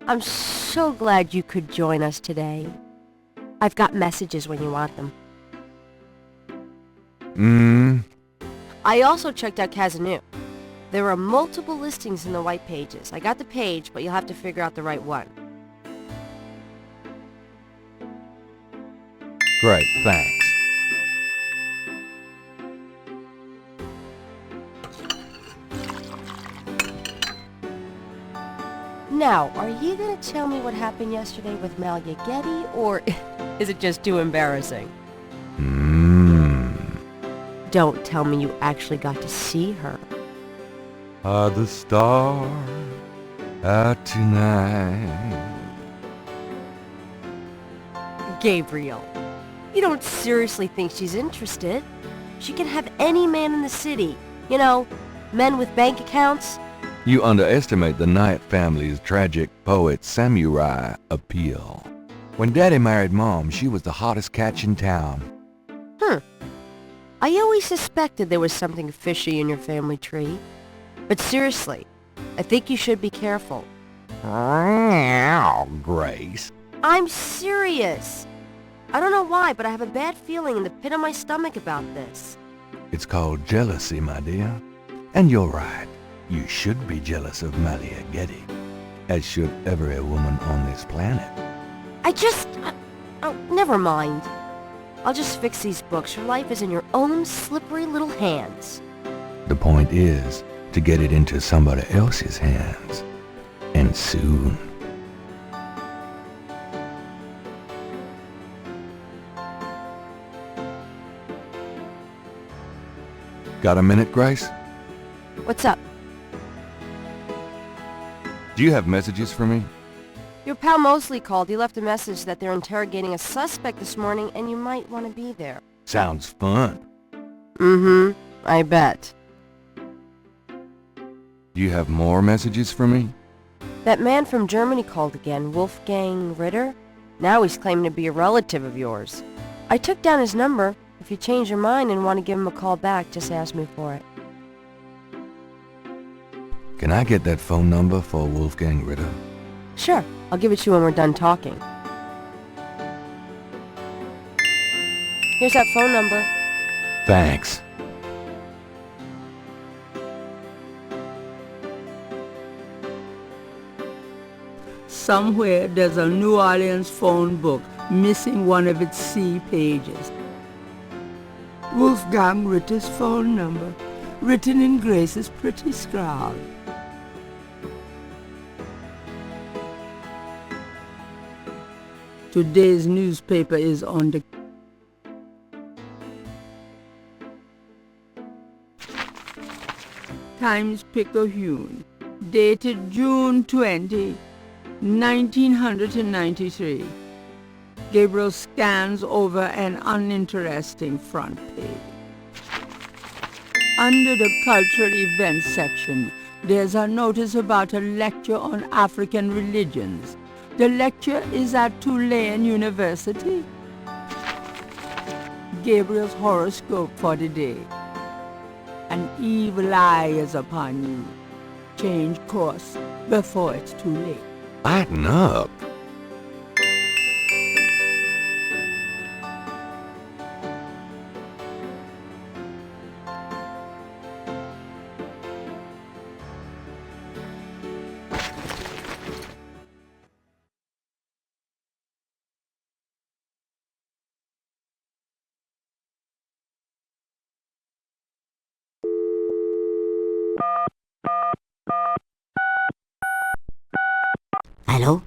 I'm so glad you could join us today. I've got messages when you want them. I also checked out Kazanu. There are multiple listings in the white pages. I got the page, but you'll have to figure out the right one. Great, thanks. Now, are you gonna tell me what happened yesterday with Malia Getty, or is it just too embarrassing? Don't tell me you actually got to see her. Are the stars out tonight? Gabriel, you don't seriously think she's interested? She can have any man in the city. You know, men with bank accounts. You underestimate the Knight family's tragic poet samurai appeal. When Daddy married Mom, she was the hottest catch in town. I always suspected there was something fishy in your family tree. But seriously, I think you should be careful. Grace. I'm serious. I don't know why, but I have a bad feeling in the pit of my stomach about this. It's called jealousy, my dear. And you're right. You should be jealous of Malia Getty, as should every woman on this planet. Oh, never mind. I'll just fix these books. Your life is in your own slippery little hands. The point is to get it into somebody else's hands. And soon. Got a minute, Grace? What's up? Do you have messages for me? Your pal Mosley called. He left a message that they're interrogating a suspect this morning and you might want to be there. Sounds fun. I bet. Do you have more messages for me? That man from Germany called again, Wolfgang Ritter. Now he's claiming to be a relative of yours. I took down his number. If you change your mind and want to give him a call back, just ask me for it. Can I get that phone number for Wolfgang Ritter? Sure, I'll give it to you when we're done talking. Here's that phone number. Thanks. Somewhere there's a New Orleans phone book missing one of its C pages. Wolfgang Ritter's phone number, written in Grace's pretty scrawl. Today's newspaper is on the Times Picayune, dated June 20, 1993. Gabriel scans over an uninteresting front page. Under the cultural events section, there's a notice about a lecture on African religions. The lecture is at Tulane University. Gabriel's horoscope for the day. An evil eye is upon you. Change course before it's too late. Lighten up. Hello?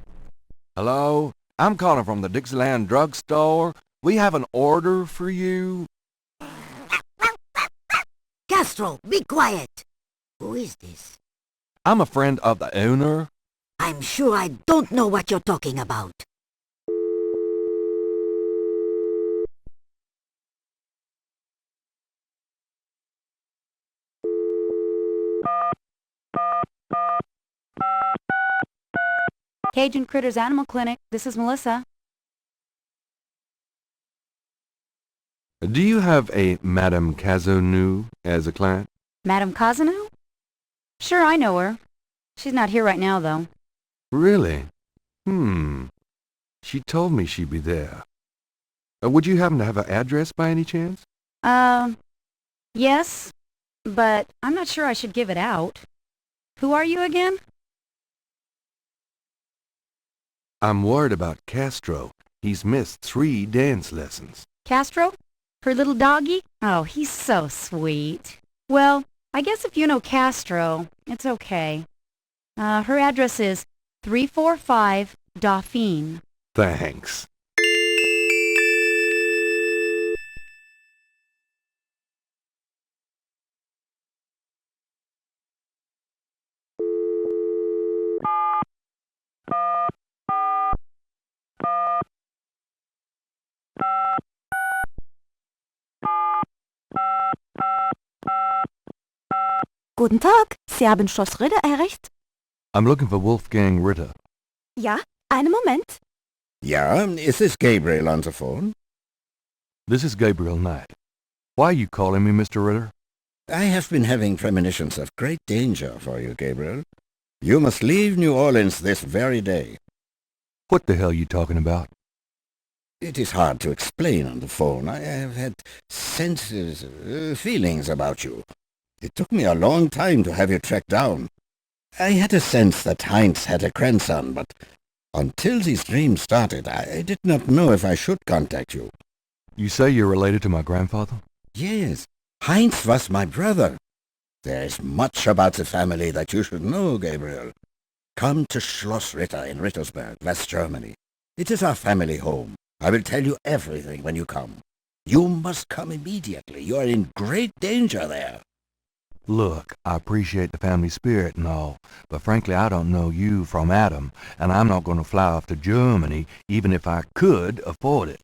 Hello? I'm calling from the Dixieland drugstore. We have an order for you. Castro, be quiet! Who is this? I'm a friend of the owner. I'm sure I don't know what you're talking about. Cajun Critters Animal Clinic, this is Melissa. Do you have a Madame Kazanu as a client? Madame Kazanu? Sure, I know her. She's not here right now, though. Really? She told me she'd be there. Would you happen to have her address by any chance? Yes, but I'm not sure I should give it out. Who are you again? I'm worried about Castro. He's missed 3 dance lessons. Castro? Her little doggy? Oh, he's so sweet. Well, I guess if you know Castro, it's okay. Her address is 345 Dauphine. Thanks. Guten Tag, Sie haben Schloss Ritter erreicht? I'm looking for Wolfgang Ritter. Ja, einen Moment. Yeah, is this Gabriel on the phone? This is Gabriel Knight. Why are you calling me, Mr. Ritter? I have been having premonitions of great danger for you, Gabriel. You must leave New Orleans this very day. What the hell are you talking about? It is hard to explain on the phone. I have had senses, feelings about you. It took me a long time to have you tracked down. I had a sense that Heinz had a grandson, but until these dreams started, I did not know if I should contact you. You say you're related to my grandfather? Yes, Heinz was my brother. There is much about the family that you should know, Gabriel. Come to Schloss Ritter in Rittersberg, West Germany. It is our family home. I will tell you everything when you come. You must come immediately. You are in great danger there. Look, I appreciate the family spirit and all, but frankly I don't know you from Adam, and I'm not going to fly off to Germany even if I could afford it.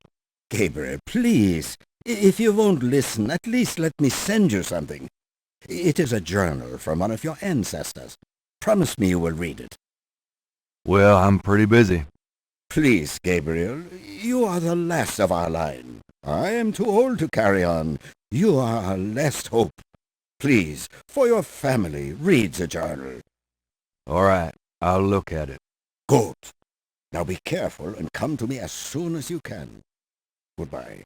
Gabriel, please. If you won't listen, at least let me send you something. It is a journal from one of your ancestors. Promise me you will read it. Well, I'm pretty busy. Please, Gabriel, you are the last of our line. I am too old to carry on. You are our last hope. Please, for your family, read the journal. All right, I'll look at it. Good. Now be careful and come to me as soon as you can. Goodbye.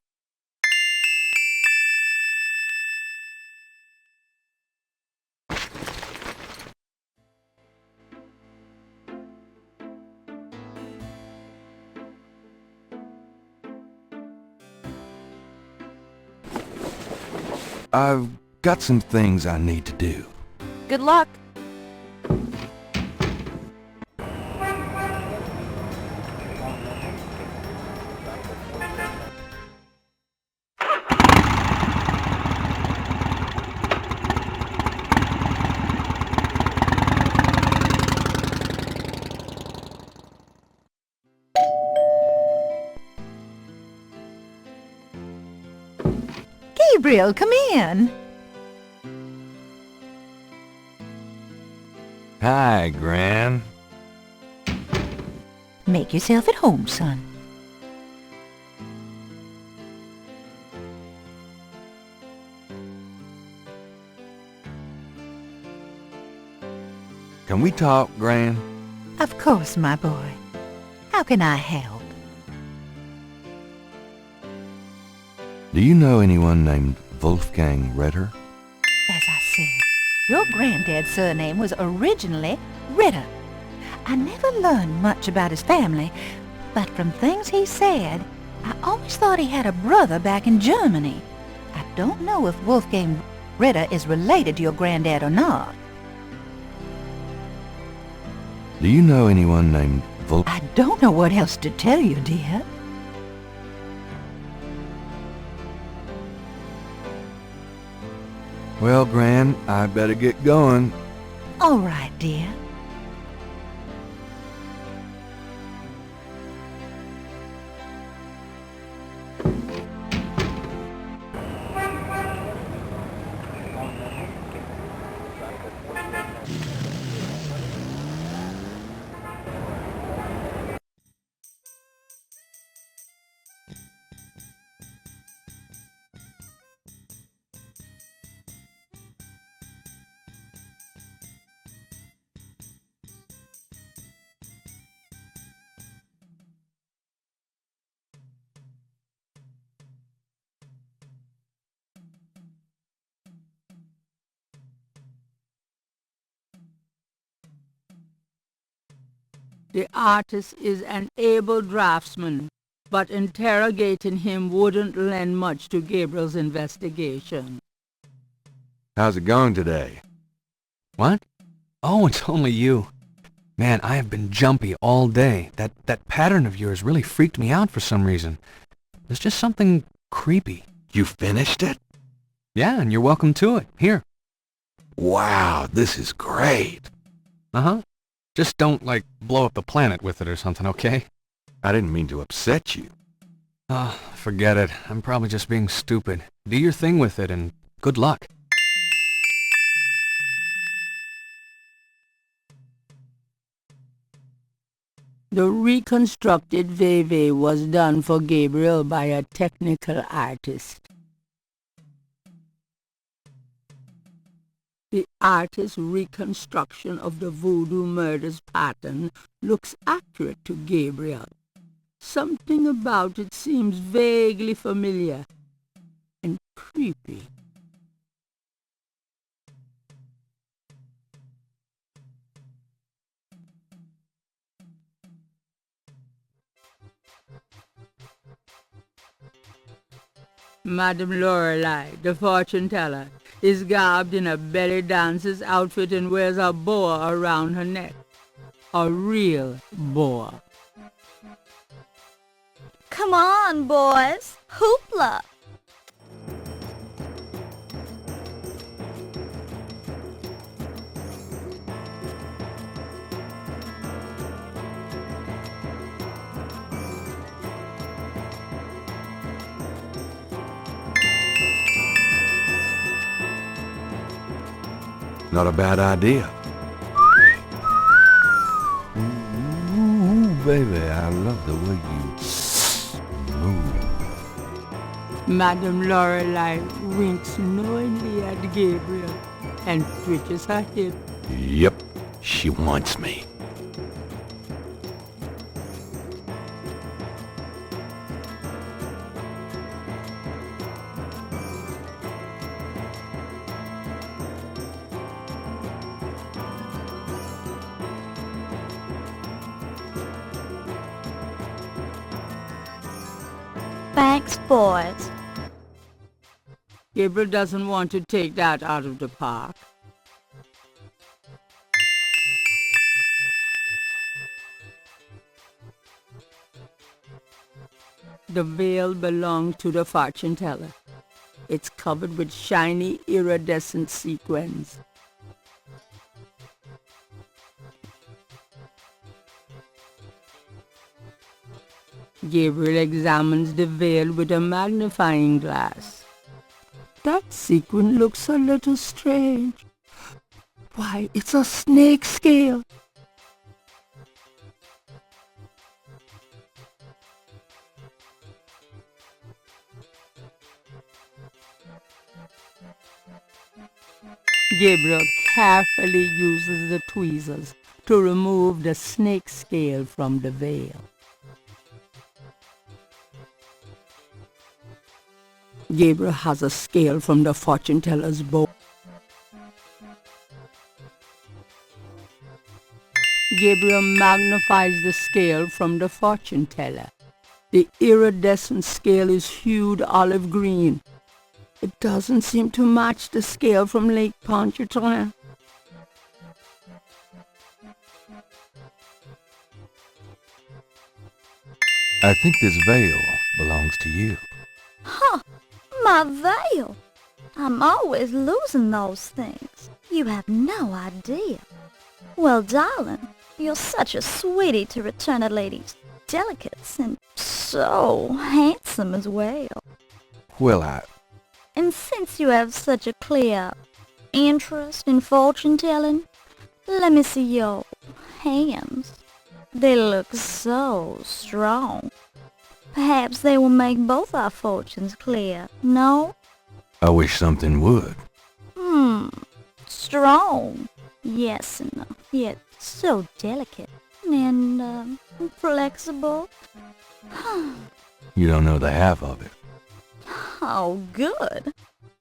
I've got some things I need to do. Good luck. Gabriel, come in. Hi, Gran. Make yourself at home, son. Can we talk, Gran? Of course, my boy. How can I help? Do you know anyone named Wolfgang Ritter? As I said, your granddad's surname was originally Ritter. I never learned much about his family, but from things he said, I always thought he had a brother back in Germany. I don't know if Wolfgang Ritter is related to your granddad or not. Do you know anyone named I don't know what else to tell you, dear. Well, Gran, I better get going. All right, dear. The artist is an able draftsman, but interrogating him wouldn't lend much to Gabriel's investigation. How's it going today? What? Oh, it's only you. Man, I have been jumpy all day. That pattern of yours really freaked me out for some reason. There's just something creepy. You finished it? Yeah, and you're welcome to it. Here. Wow, this is great. Uh-huh. Just don't, blow up the planet with it or something, okay? I didn't mean to upset you. Forget it. I'm probably just being stupid. Do your thing with it, and good luck. The reconstructed veve was done for Gabriel by a technical artist. The artist's reconstruction of the voodoo murders pattern looks accurate to Gabriel. Something about it seems vaguely familiar and creepy. Madame Lorelei, the fortune-teller, is garbed in a belly dancer's outfit and wears a boa around her neck. A real boa. Come on, boys. Hoopla! Not a bad idea. Ooh, baby, I love the way you move. Madame Lorelei winks knowingly at Gabriel and twitches her hip. Yep, she wants me. Thanks, boys. Gabriel doesn't want to take that out of the park. The veil belongs to the fortune teller. It's covered with shiny iridescent sequins. Gabriel examines the veil with a magnifying glass. That sequin looks a little strange. Why, it's a snake scale. Gabriel carefully uses the tweezers to remove the snake scale from the veil. Gabriel has a scale from the fortune teller's bow. Gabriel magnifies the scale from the fortune teller. The iridescent scale is hued olive green. It doesn't seem to match the scale from Lake Pontchartrain. I think this veil belongs to you. Huh, my veil. I'm always losing those things. You have no idea. Well, darling, you're such a sweetie to return a lady's delicates, and so handsome as well. Well, And since you have such a clear interest in fortune-telling, let me see your hands. They look so strong. Perhaps they will make both our fortunes clear, no? I wish something would. Strong. Yes, and yet so delicate and flexible. You don't know the half of it. Oh, good.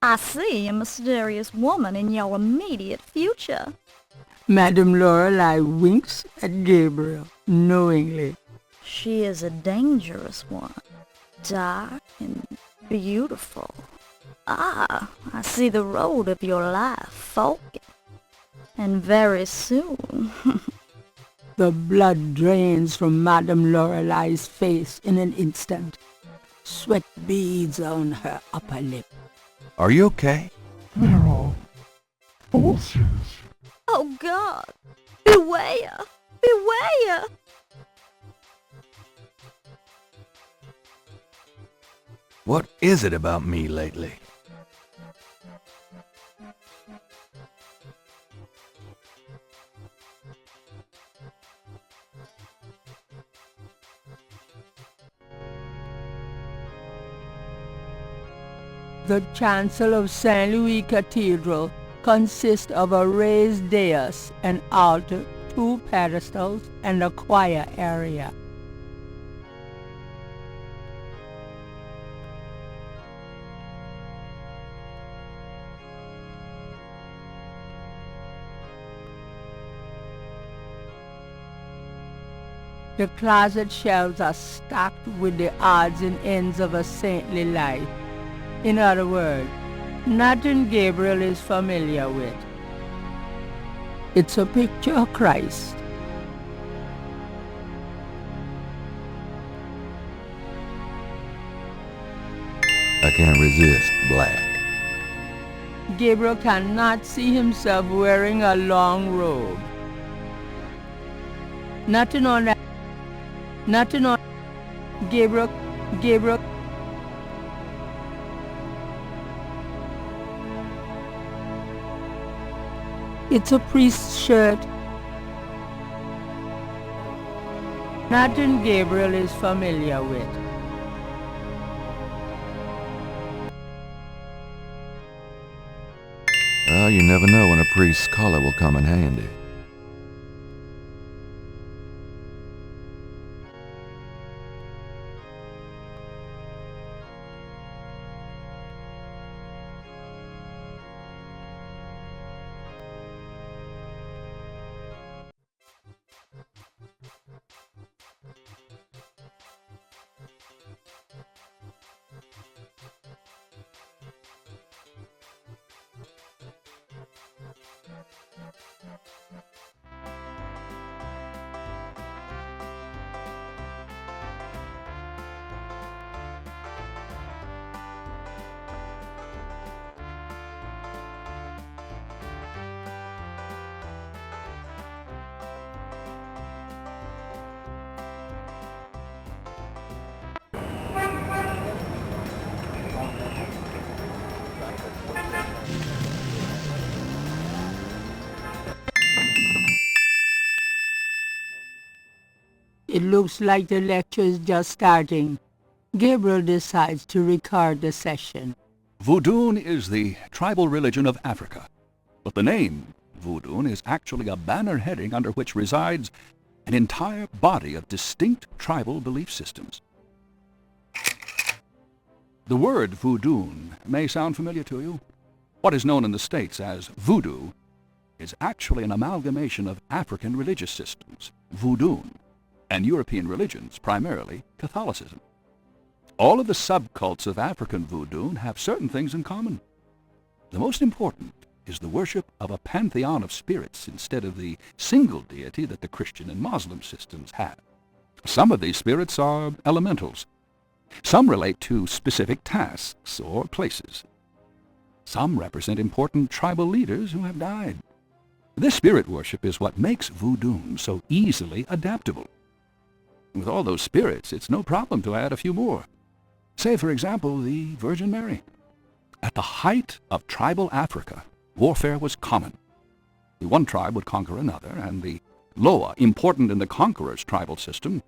I see a mysterious woman in your immediate future. Madame Lorelei winks at Gabriel knowingly. She is a dangerous one, dark and beautiful. Ah, I see the road of your life forking. And very soon. The blood drains from Madame Lorelei's face in an instant. Sweat beads on her upper lip. Are you okay? They're all horses. Oh God! Beware! Beware! What is it about me lately? The chancel of St. Louis Cathedral consists of a raised dais, an altar, 2 pedestals, and a choir area. The closet shelves are stacked with the odds and ends of a saintly life. In other words, nothing Gabriel is familiar with. It's a picture of Christ. I can't resist black. Gabriel cannot see himself wearing a long robe. Nothing on that. Nothing on Gabriel. It's a priest's shirt. Nothing Gabriel is familiar with. Well, you never know when a priest's collar will come in handy. It looks like the lecture is just starting. Gabriel decides to record the session. Voodoo is the tribal religion of Africa, but the name Voodoo is actually a banner heading under which resides an entire body of distinct tribal belief systems. The word voodoo may sound familiar to you. What is known in the States as voodoo is actually an amalgamation of African religious systems, voodoo, and European religions, primarily Catholicism. All of the subcults of African voodoo have certain things in common. The most important is the worship of a pantheon of spirits instead of the single deity that the Christian and Muslim systems have. Some of these spirits are elementals. Some relate to specific tasks or places. Some represent important tribal leaders who have died. This spirit worship is what makes voodoo so easily adaptable. With all those spirits, it's no problem to add a few more. Say, for example, the Virgin Mary. At the height of tribal Africa, warfare was common. The one tribe would conquer another, and the Loa, important in the conqueror's tribal system,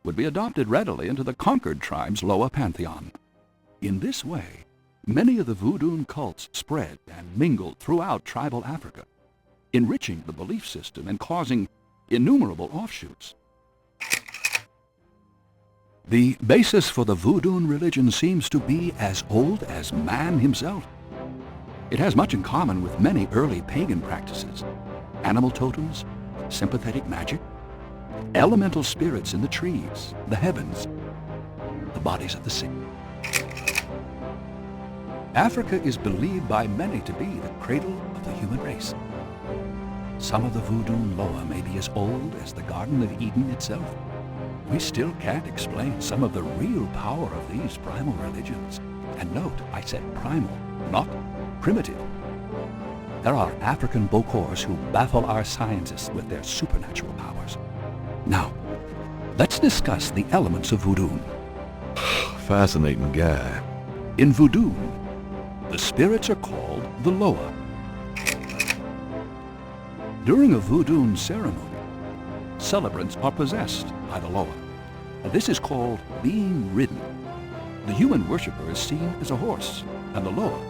would be adopted readily into the conquered tribe's Loa pantheon. In this way, many of the voodoo cults spread and mingled throughout tribal Africa, enriching the belief system and causing innumerable offshoots. The basis for the voodoo religion seems to be as old as man himself. It has much in common with many early pagan practices, animal totems, sympathetic magic, elemental spirits in the trees, the heavens, the bodies of the sick. Africa is believed by many to be the cradle of the human race. Some of the voodoo Loa may be as old as the Garden of Eden itself. We still can't explain some of the real power of these primal religions. And note, I said primal, not primitive. There are African Bokors who baffle our scientists with their supernatural powers. Now, let's discuss the elements of voodoo. Fascinating guy. In voodoo, the spirits are called the Loa. During a voodoo ceremony, celebrants are possessed by the Loa. This is called being ridden. The human worshipper is seen as a horse, and the Loa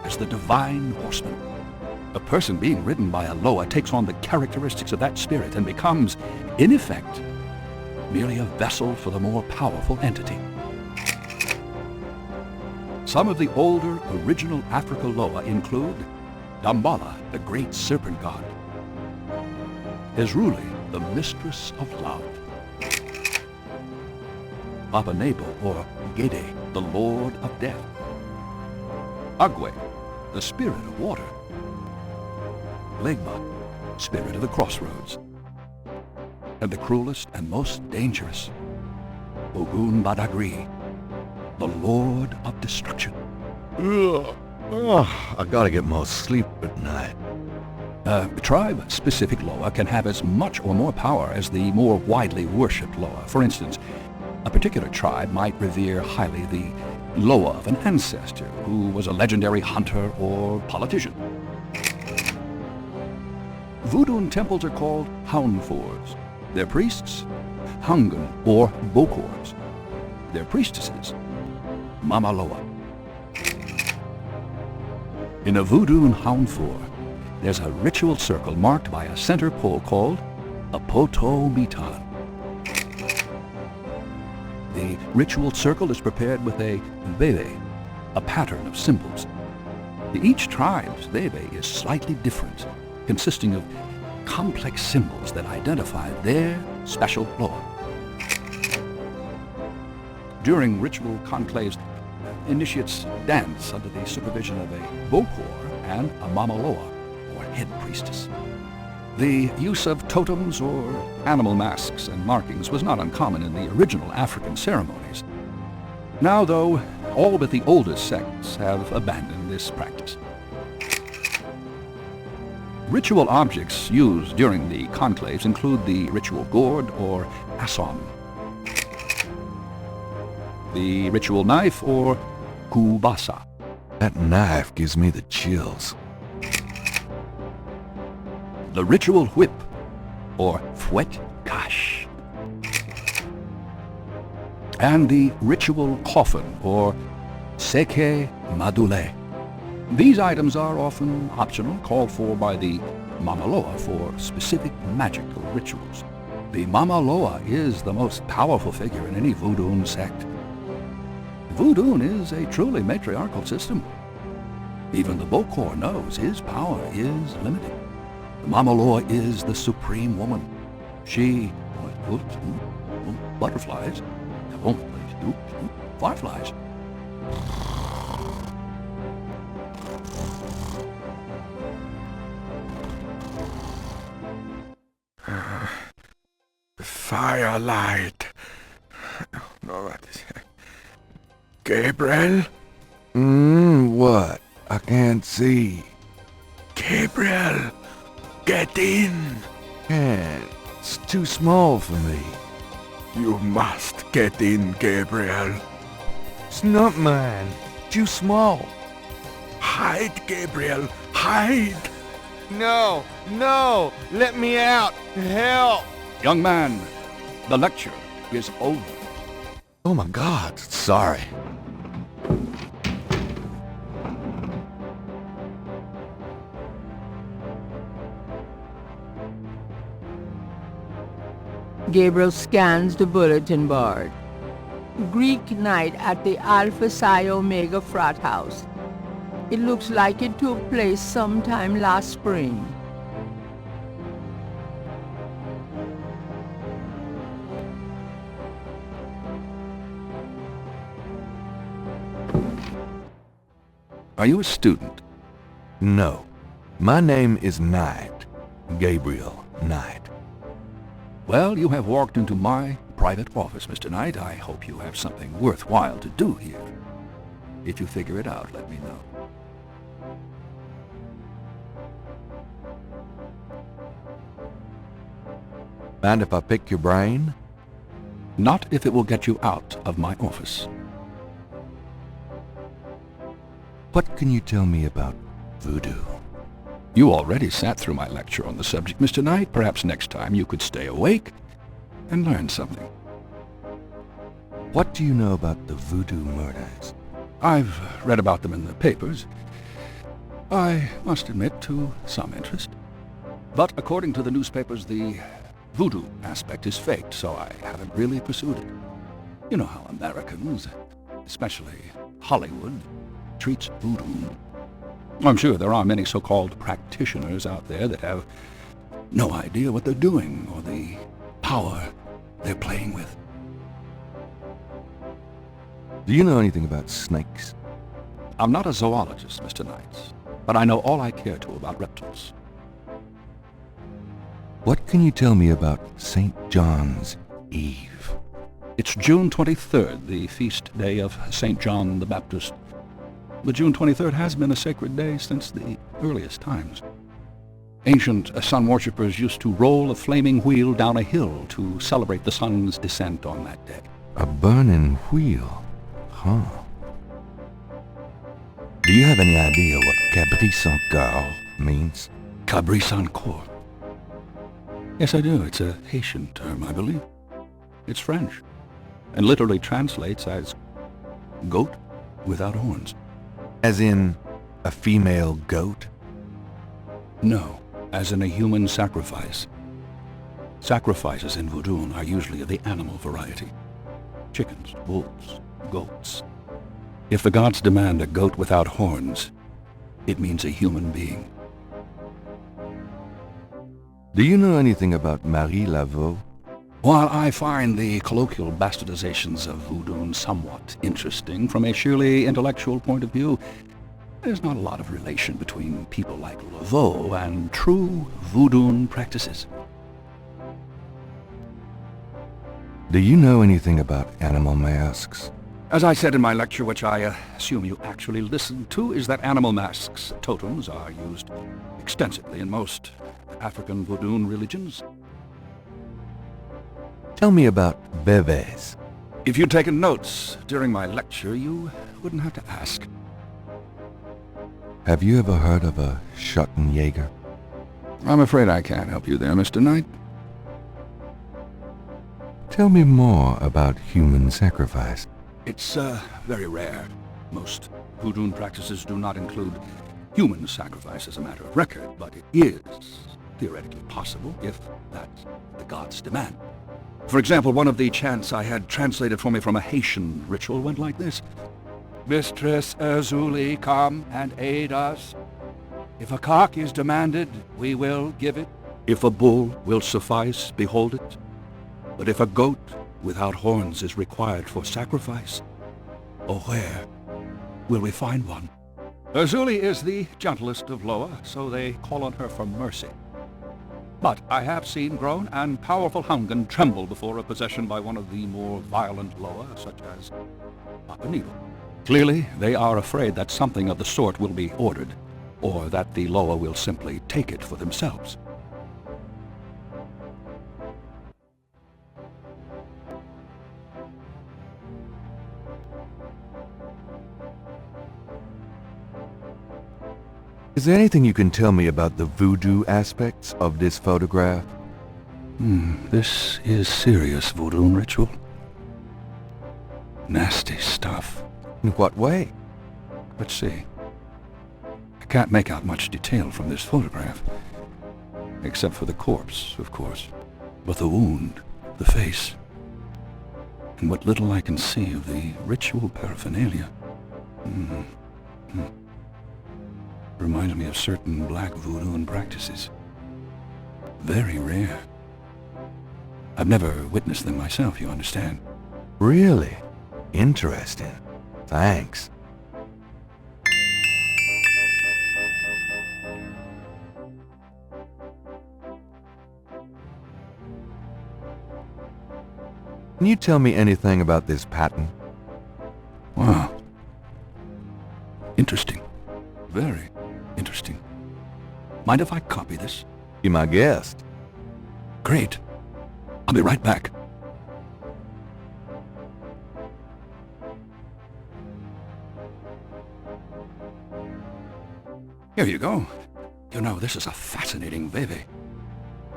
as the divine horseman. A person being ridden by a Loa takes on the characteristics of that spirit and becomes, in effect, merely a vessel for the more powerful entity. Some of the older original Africa Loa include Dambala, the great serpent god, Ezruli, the mistress of love, Papa Nebo, or Gede, the lord of death, Agwe, the spirit of water, Legba, spirit of the crossroads, and the cruelest and most dangerous, Ogun Badagri, the lord of destruction. Ugh. Oh, I gotta get more sleep at night. Tribe-specific Loa can have as much or more power as the more widely worshipped Loa. For instance, a particular tribe might revere highly the Loa of an ancestor who was a legendary hunter or politician. Voodoo temples are called Haunfors. Their priests, Hungan or Bokors. Their priestesses, Mama Loa. In a voodoo Haunfor, there's a ritual circle marked by a center pole called a poto mitan. The ritual circle is prepared with a veve, a pattern of symbols. Each tribe's veve is slightly different, consisting of complex symbols that identify their special Loa. During ritual conclaves, initiates dance under the supervision of a Bokor and a Mama Loa, or head priestess. The use of totems or animal masks and markings was not uncommon in the original African ceremonies. Now, though, all but the oldest sects have abandoned this practice. Ritual objects used during the conclaves include the ritual gourd or assom, the ritual knife or kubasa. That knife gives me the chills. The ritual whip, or fouet cache, and the ritual coffin, or seke madule. These items are often optional, called for by the Mama Loa for specific magical rituals. The Mama Loa is the most powerful figure in any voodoo sect. Voodoo is a truly matriarchal system. Even the Bokor knows his power is limited. The Mama Loa is the supreme woman. She butterflies, fireflies. Firelight. No, what is it? Gabriel? What? I can't see. Gabriel, get in. Can't. It's too small for me. You must get in, Gabriel. It's not mine. Too small. Hide, Gabriel, hide. No, no, let me out. Help. Young man, the lecture is over. Oh my God, sorry. Gabriel scans the bulletin board. Greek night at the Alpha Psi Omega frat house. It looks like it took place sometime last spring. Are you a student? No. My name is Knight. Gabriel Knight. Well, you have walked into my private office, Mr. Knight. I hope you have something worthwhile to do here. If you figure it out, let me know. Mind if I pick your brain? Not if it will get you out of my office. What can you tell me about voodoo? You already sat through my lecture on the subject, Mr. Knight. Perhaps next time you could stay awake and learn something. What do you know about the voodoo murders? I've read about them in the papers. I must admit to some interest. But according to the newspapers, the voodoo aspect is faked, so I haven't really pursued it. You know how Americans, especially Hollywood, treats voodoo. I'm sure there are many so-called practitioners out there that have no idea what they're doing or the power they're playing with. Do you know anything about snakes? I'm not a zoologist, Mr. Knight, but I know all I care to about reptiles. What can you tell me about St. John's Eve? It's June 23rd, the feast day of St. John the Baptist. But June 23rd has been a sacred day since the earliest times. Ancient sun worshippers used to roll a flaming wheel down a hill to celebrate the sun's descent on that day. A burning wheel? Huh. Do you have any idea what Cabri-Saint-Gare means? Cabri-Saint-Gare? Yes, I do. It's a Haitian term, I believe. It's French, and literally translates as goat without horns. As in a female goat? No, as in a human sacrifice. Sacrifices in voodoo are usually of the animal variety. Chickens, wolves, goats. If the gods demand a goat without horns, it means a human being. Do you know anything about Marie Laveau? While I find the colloquial bastardizations of voodoo somewhat interesting from a sheerly intellectual point of view, there's not a lot of relation between people like Laveau and true voodoo practices. Do you know anything about animal masks? As I said in my lecture, which I assume you actually listened to, is that animal masks, totems, are used extensively in most African voodoo religions. Tell me about bébés. If you'd taken notes during my lecture, you wouldn't have to ask. Have you ever heard of a Schottenjäger? I'm afraid I can't help you there, Mr. Knight. Tell me more about human sacrifice. It's very rare. Most voodoo practices do not include human sacrifice as a matter of record, but it is theoretically possible if that's the gods demand. For example, one of the chants I had translated for me from a Haitian ritual went like this. Mistress Erzulie, come and aid us. If a cock is demanded, we will give it. If a bull will suffice, behold it. But if a goat without horns is required for sacrifice, oh, where will we find one? Erzulie is the gentlest of Loa, so they call on her for mercy. But I have seen grown and powerful Hungan tremble before a possession by one of the more violent Loa, such as Papanilo. Clearly, they are afraid that something of the sort will be ordered, or that the Loa will simply take it for themselves. Is there anything you can tell me about the voodoo aspects of this photograph? This is serious voodoo ritual. Nasty stuff. In what way? Let's see. I can't make out much detail from this photograph. Except for the corpse, of course. But the wound, the face, and what little I can see of the ritual paraphernalia. Reminds me of certain black voodoo practices. Very rare. I've never witnessed them myself, you understand. Really? Interesting. Thanks. Can you tell me anything about this pattern? Wow. Interesting. Very interesting. Mind if I copy this? Be my guest. Great. I'll be right back. Here you go. You know, this is a fascinating veve.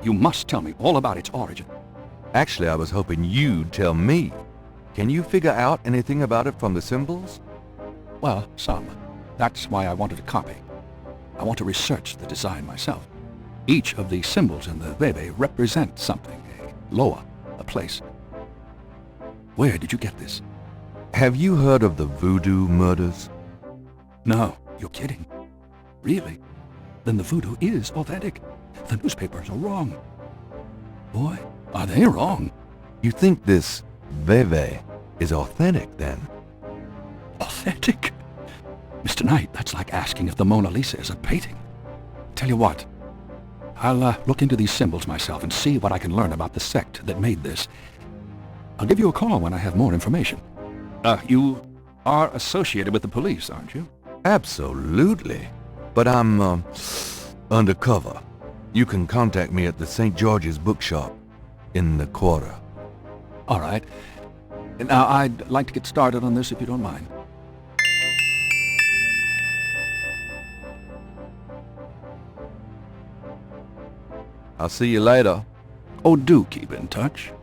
You must tell me all about its origin. Actually, I was hoping you'd tell me. Can you figure out anything about it from the symbols? Well, some. That's why I wanted a copy. I want to research the design myself. Each of the symbols in the veve represents something, a loa, a place. Where did you get this? Have you heard of the voodoo murders? No, you're kidding. Really? Then the voodoo is authentic. The newspapers are wrong. Boy, are they wrong. You think this veve is authentic, then? Authentic? Mr. Knight, that's like asking if the Mona Lisa is a painting. Tell you what, I'll look into these symbols myself and see what I can learn about the sect that made this. I'll give you a call when I have more information. You are associated with the police, aren't you? Absolutely. But I'm, undercover. You can contact me at the St. George's bookshop in the quarter. All right. Now, I'd like to get started on this if you don't mind. I'll see you later. Oh, do keep in touch.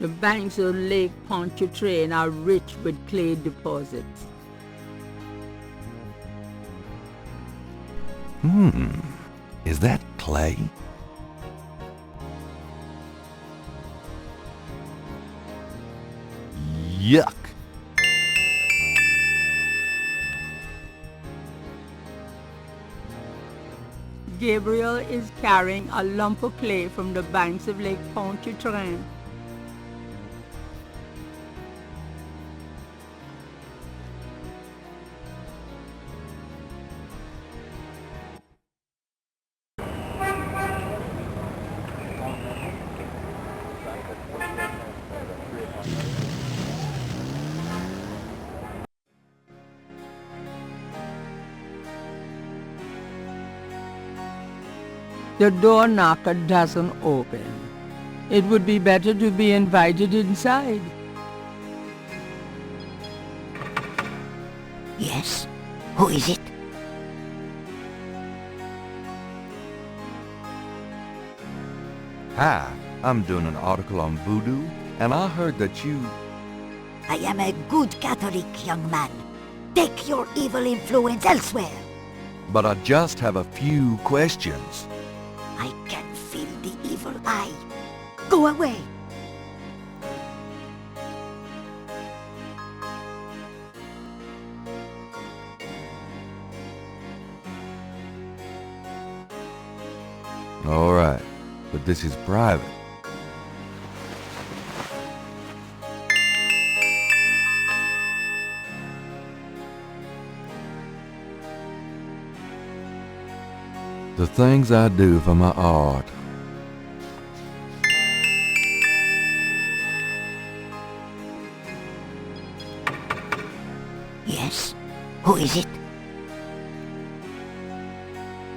The banks of Lake Pontchartrain are rich with clay deposits. Is that clay? Yuck. Gabriel is carrying a lump of clay from the banks of Lake Pontchartrain. The door knocker doesn't open. It would be better to be invited inside. Yes? Who is it? Hi, I'm doing an article on voodoo, and I heard that you... I am a good Catholic, young man. Take your evil influence elsewhere. But I just have a few questions. I can feel the evil eye. Go away. All right, but this is private. The things I do for my art. Yes? Who is it?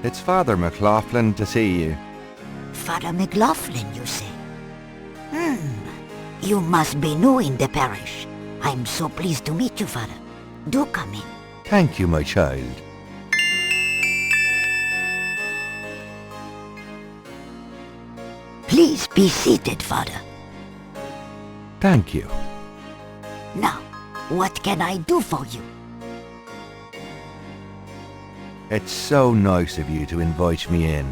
It's Father McLaughlin to see you. Father McLaughlin, you say? You must be new in the parish. I'm so pleased to meet you, Father. Do come in. Thank you, my child. Please be seated, Father. Thank you. Now, what can I do for you? It's so nice of you to invite me in.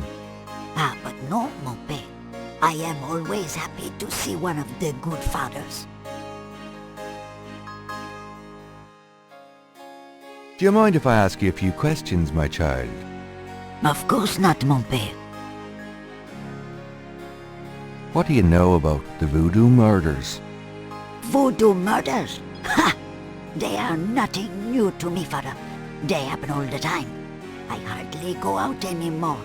Ah, but no, mon père. I am always happy to see one of the good fathers. Do you mind if I ask you a few questions, my child? Of course not, mon père. What do you know about the voodoo murders? Voodoo murders? Ha! They are nothing new to me, father. They happen all the time. I hardly go out anymore.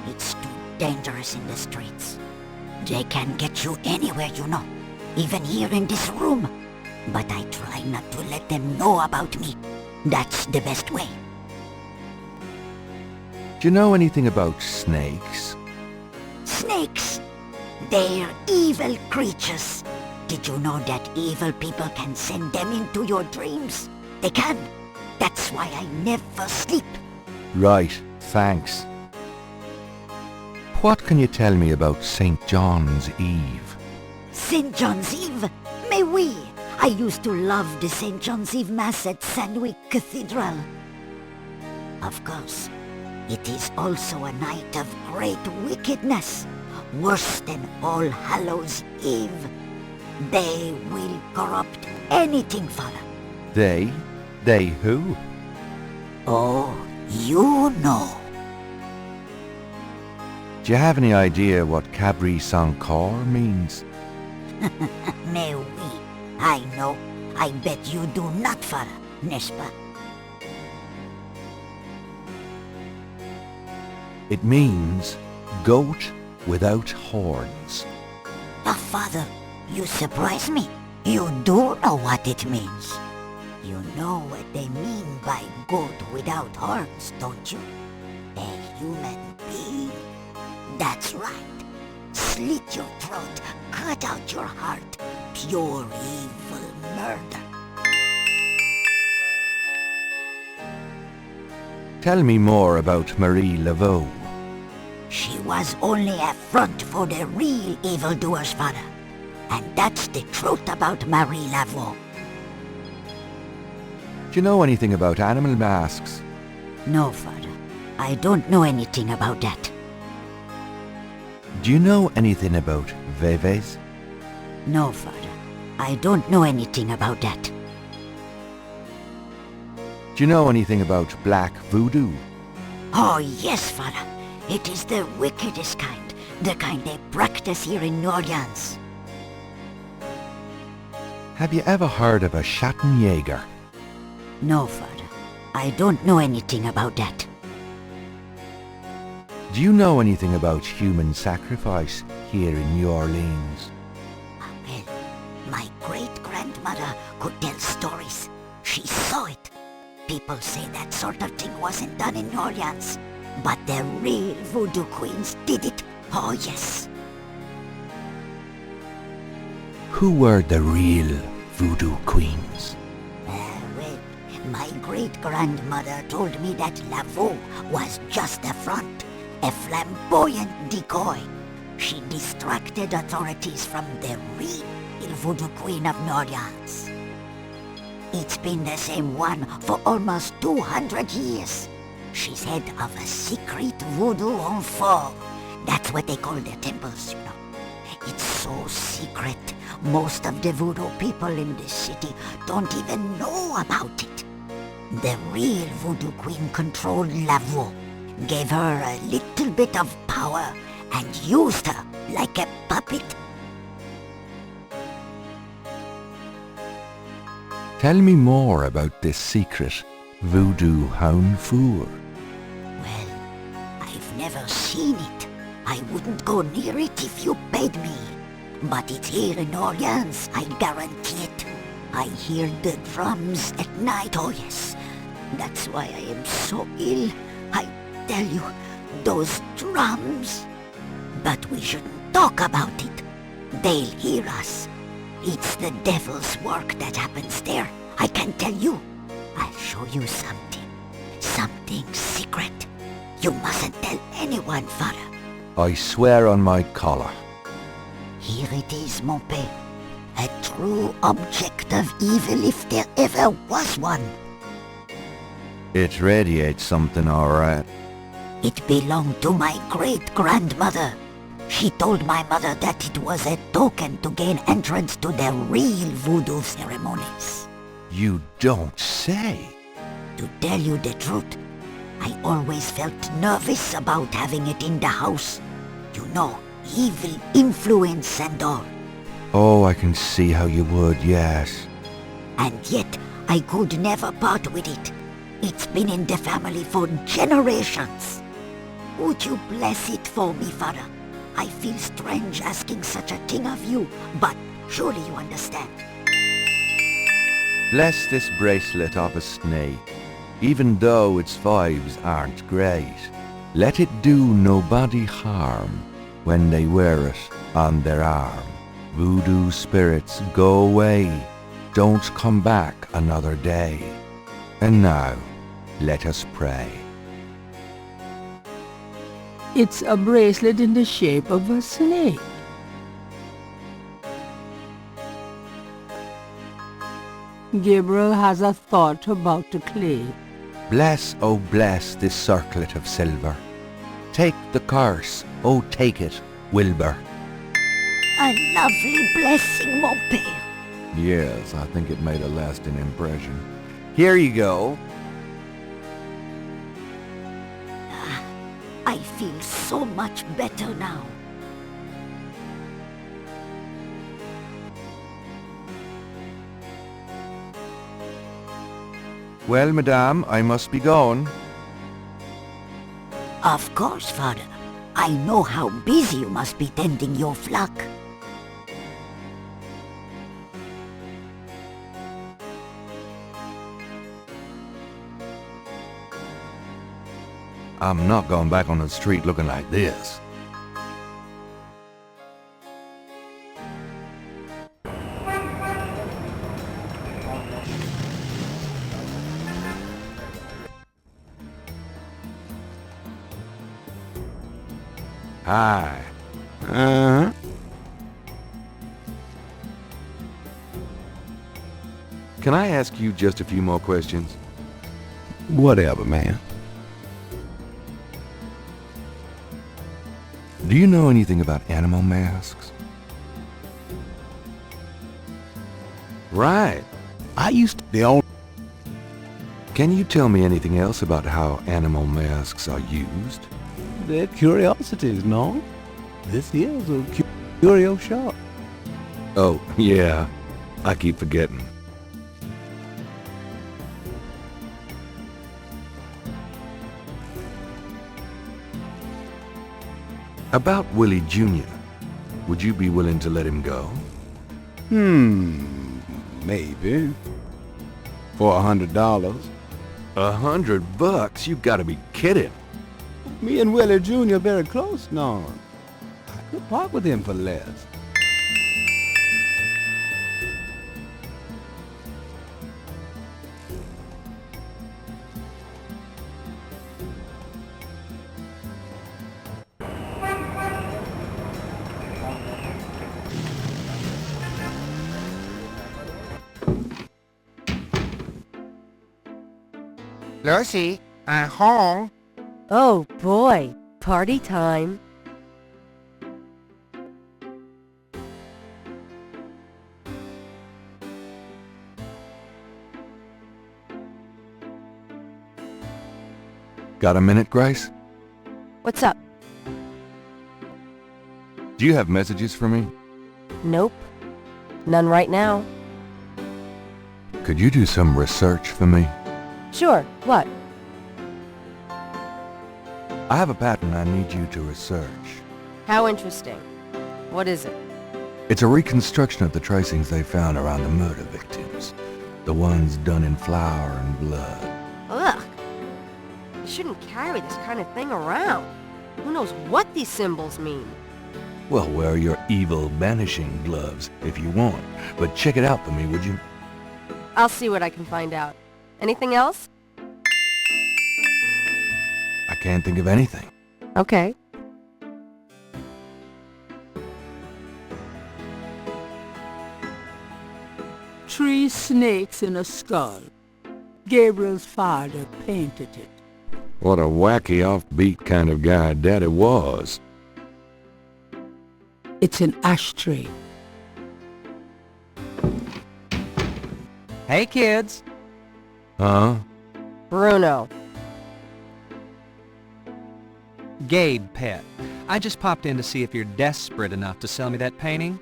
It's too dangerous in the streets. They can get you anywhere, you know. Even here in this room. But I try not to let them know about me. That's the best way. Do you know anything about snakes? Snakes? They're evil creatures. Did you know that evil people can send them into your dreams? They can. That's why I never sleep. Right, thanks. What can you tell me about St. John's Eve? St. John's Eve? Mais oui! I used to love the St. John's Eve Mass at Sandwich Cathedral. Of course, it is also a night of great wickedness, worse than All Hallows Eve. They will corrupt anything, father. They? They who? Oh, you know. Do you have any idea what Cabri sans corps means? Mais oui, I know. I bet you do not, father, n'est-ce pas? It means goat without horns. Oh, father, you surprise me. You do know what it means. You know what they mean by goat without horns, don't you? A human being. That's right. Slit your throat, cut out your heart. Pure evil murder. Tell me more about Marie Laveau. She was only a front for the real evildoers, father. And that's the truth about Marie Laveau. Do you know anything about animal masks? No, father. I don't know anything about that. Do you know anything about veves? No, father. I don't know anything about that. Do you know anything about black voodoo? Oh, yes, father. It is the wickedest kind. The kind they practice here in New Orleans. Have you ever heard of a Schattenjäger? No, father. I don't know anything about that. Do you know anything about human sacrifice here in New Orleans? Well, my great-grandmother could tell stories. She saw it. People say that sort of thing wasn't done in New Orleans. But the real voodoo queens did it. Oh, yes. Who were the real voodoo queens? Well, my great-grandmother told me that Laveau was just a front, a flamboyant decoy. She distracted authorities from the real voodoo queen of New Orleans. It's been the same one for almost 200 years. She's head of a secret voodoo enfant. That's what they call their temples, you know. It's so secret, most of the voodoo people in the city don't even know about it. The real voodoo queen controlled Laveau, gave her a little bit of power, and used her like a puppet. Tell me more about this secret voodoo hound four. Well, I've never seen it. I wouldn't go near it if you paid me. But it's here in Orleans, I guarantee it. I hear the drums at night, oh yes. That's why I am so ill. I tell you, those drums. But we shouldn't talk about it. They'll hear us. It's the devil's work that happens there. I can tell you. I'll show you something. Something secret. You mustn't tell anyone, father. I swear on my collar. Here it is, mon père. A true object of evil if there ever was one. It radiates something, all right. It belonged to my great-grandmother. She told my mother that it was a token to gain entrance to the real voodoo ceremonies. You don't say. To tell you the truth, I always felt nervous about having it in the house. You know, evil influence and all. Oh, I can see how you would, yes. And yet, I could never part with it. It's been in the family for generations. Would you bless it for me, Father? I feel strange asking such a thing of you, but surely you understand. Bless this bracelet of a snake, even though its fives aren't great. Let it do nobody harm when they wear it on their arm. Voodoo spirits, go away, don't come back another day. And now, let us pray. It's a bracelet in the shape of a snake. Gabriel has a thought about the clay. Bless, oh bless this circlet of silver. Take the curse, oh take it, Wilbur. A lovely blessing, mon père. Yes, I think it made a lasting impression. Here you go. I feel so much better now. Well, madame, I must be going. Of course, Father. I know how busy you must be tending your flock. I'm not going back on the street looking like this. Hi. Uh-huh. Can I ask you just a few more questions? Whatever, man. Do you know anything about animal masks? Right. I used to be on... Can you tell me anything else about how animal masks are used? They're curiosities, no? This is a curio shop. Oh, yeah. I keep forgetting. About Willie Jr., would you be willing to let him go? Maybe. For $100. $100? You gotta be kidding. Me and Willie Jr. very close, no. I could park with him for less. Lucy, I'm home. Oh boy, party time. Got a minute, Grace? What's up? Do you have messages for me? Nope. None right now. Could you do some research for me? Sure, what? I have a pattern I need you to research. How interesting. What is it? It's a reconstruction of the tracings they found around the murder victims. The ones done in flour and blood. Ugh. You shouldn't carry this kind of thing around. Who knows what these symbols mean? Well, wear your evil banishing gloves if you want, but check it out for me, would you? I'll see what I can find out. Anything else? I can't think of anything. Okay. Three snakes in a skull. Gabriel's father painted it. What a wacky, offbeat kind of guy Daddy was. It's an ashtray. Hey, kids. Huh? Bruno. Gabe, pet. I just popped in to see if you're desperate enough to sell me that painting.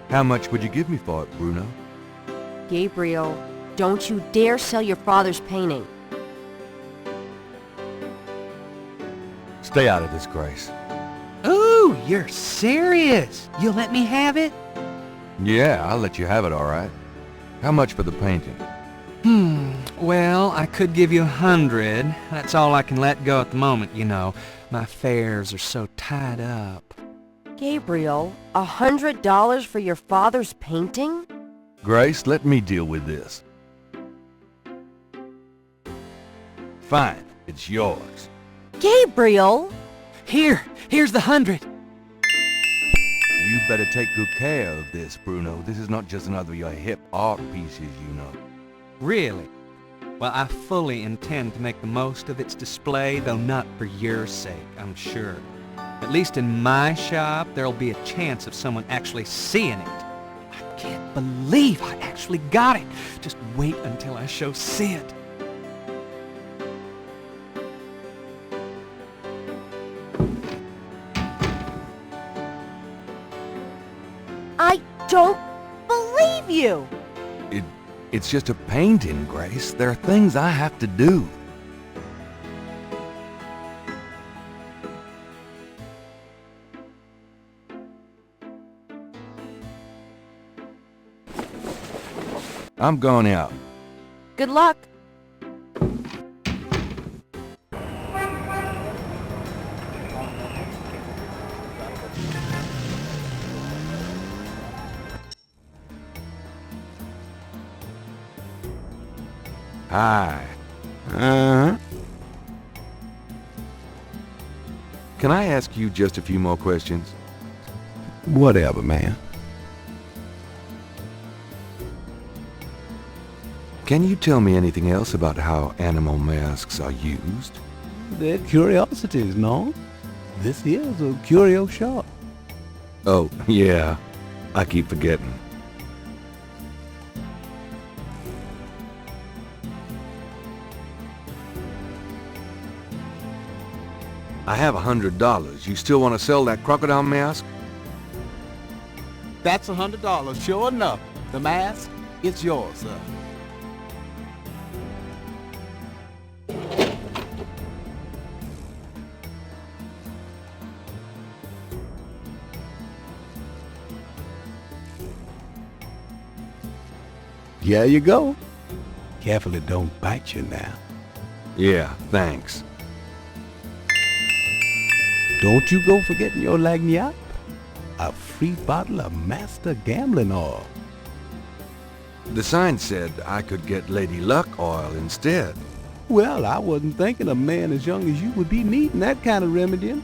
How much would you give me for it, Bruno? Gabriel, don't you dare sell your father's painting. Stay out of this, Grace. Ooh, you're serious? You'll let me have it? Yeah, I'll let you have it, all right. How much for the painting? Well, I could give you 100. That's all I can let go at the moment, you know. My fares are so tied up. Gabriel, $100 for your father's painting? Grace, let me deal with this. Fine, it's yours. Gabriel! Here's the 100. You better take good care of this, Bruno. This is not just another of your hip art pieces, you know. Really? Well, I fully intend to make the most of its display, though not for your sake, I'm sure. At least in my shop, there'll be a chance of someone actually seeing it. I can't believe I actually got it. Just wait until I show Sid. I don't believe you! It's just a painting, Grace. There are things I have to do. I'm going out. Good luck. Hi. Uh-huh. Can I ask you just a few more questions? Whatever, man. Can you tell me anything else about how animal masks are used? They're curiosities, no? This here's a curio shop. Oh, yeah. I keep forgetting. I have $100. You still want to sell that crocodile mask? That's $100, sure enough. The mask, it's yours, sir. Here you go. Careful it don't bite you now. Yeah, thanks. Don't you go forgetting your lagniappe. A free bottle of Master Gambling Oil. The sign said I could get Lady Luck oil instead. Well, I wasn't thinking a man as young as you would be needing that kind of remedying.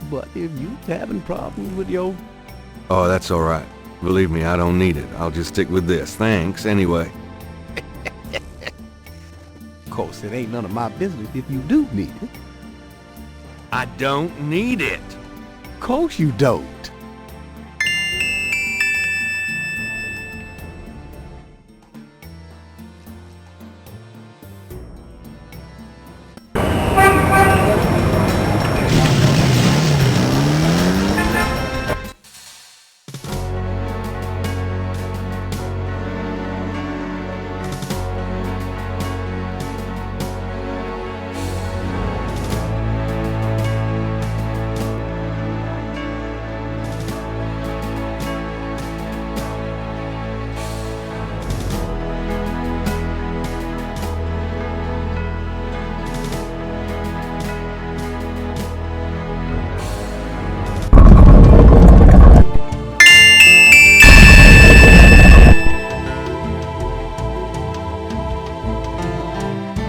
But if you having problems with your... Oh, that's all right. Believe me, I don't need it. I'll just stick with this. Thanks, anyway. Of course, it ain't none of my business if you do need it. I don't need it. Of course you don't.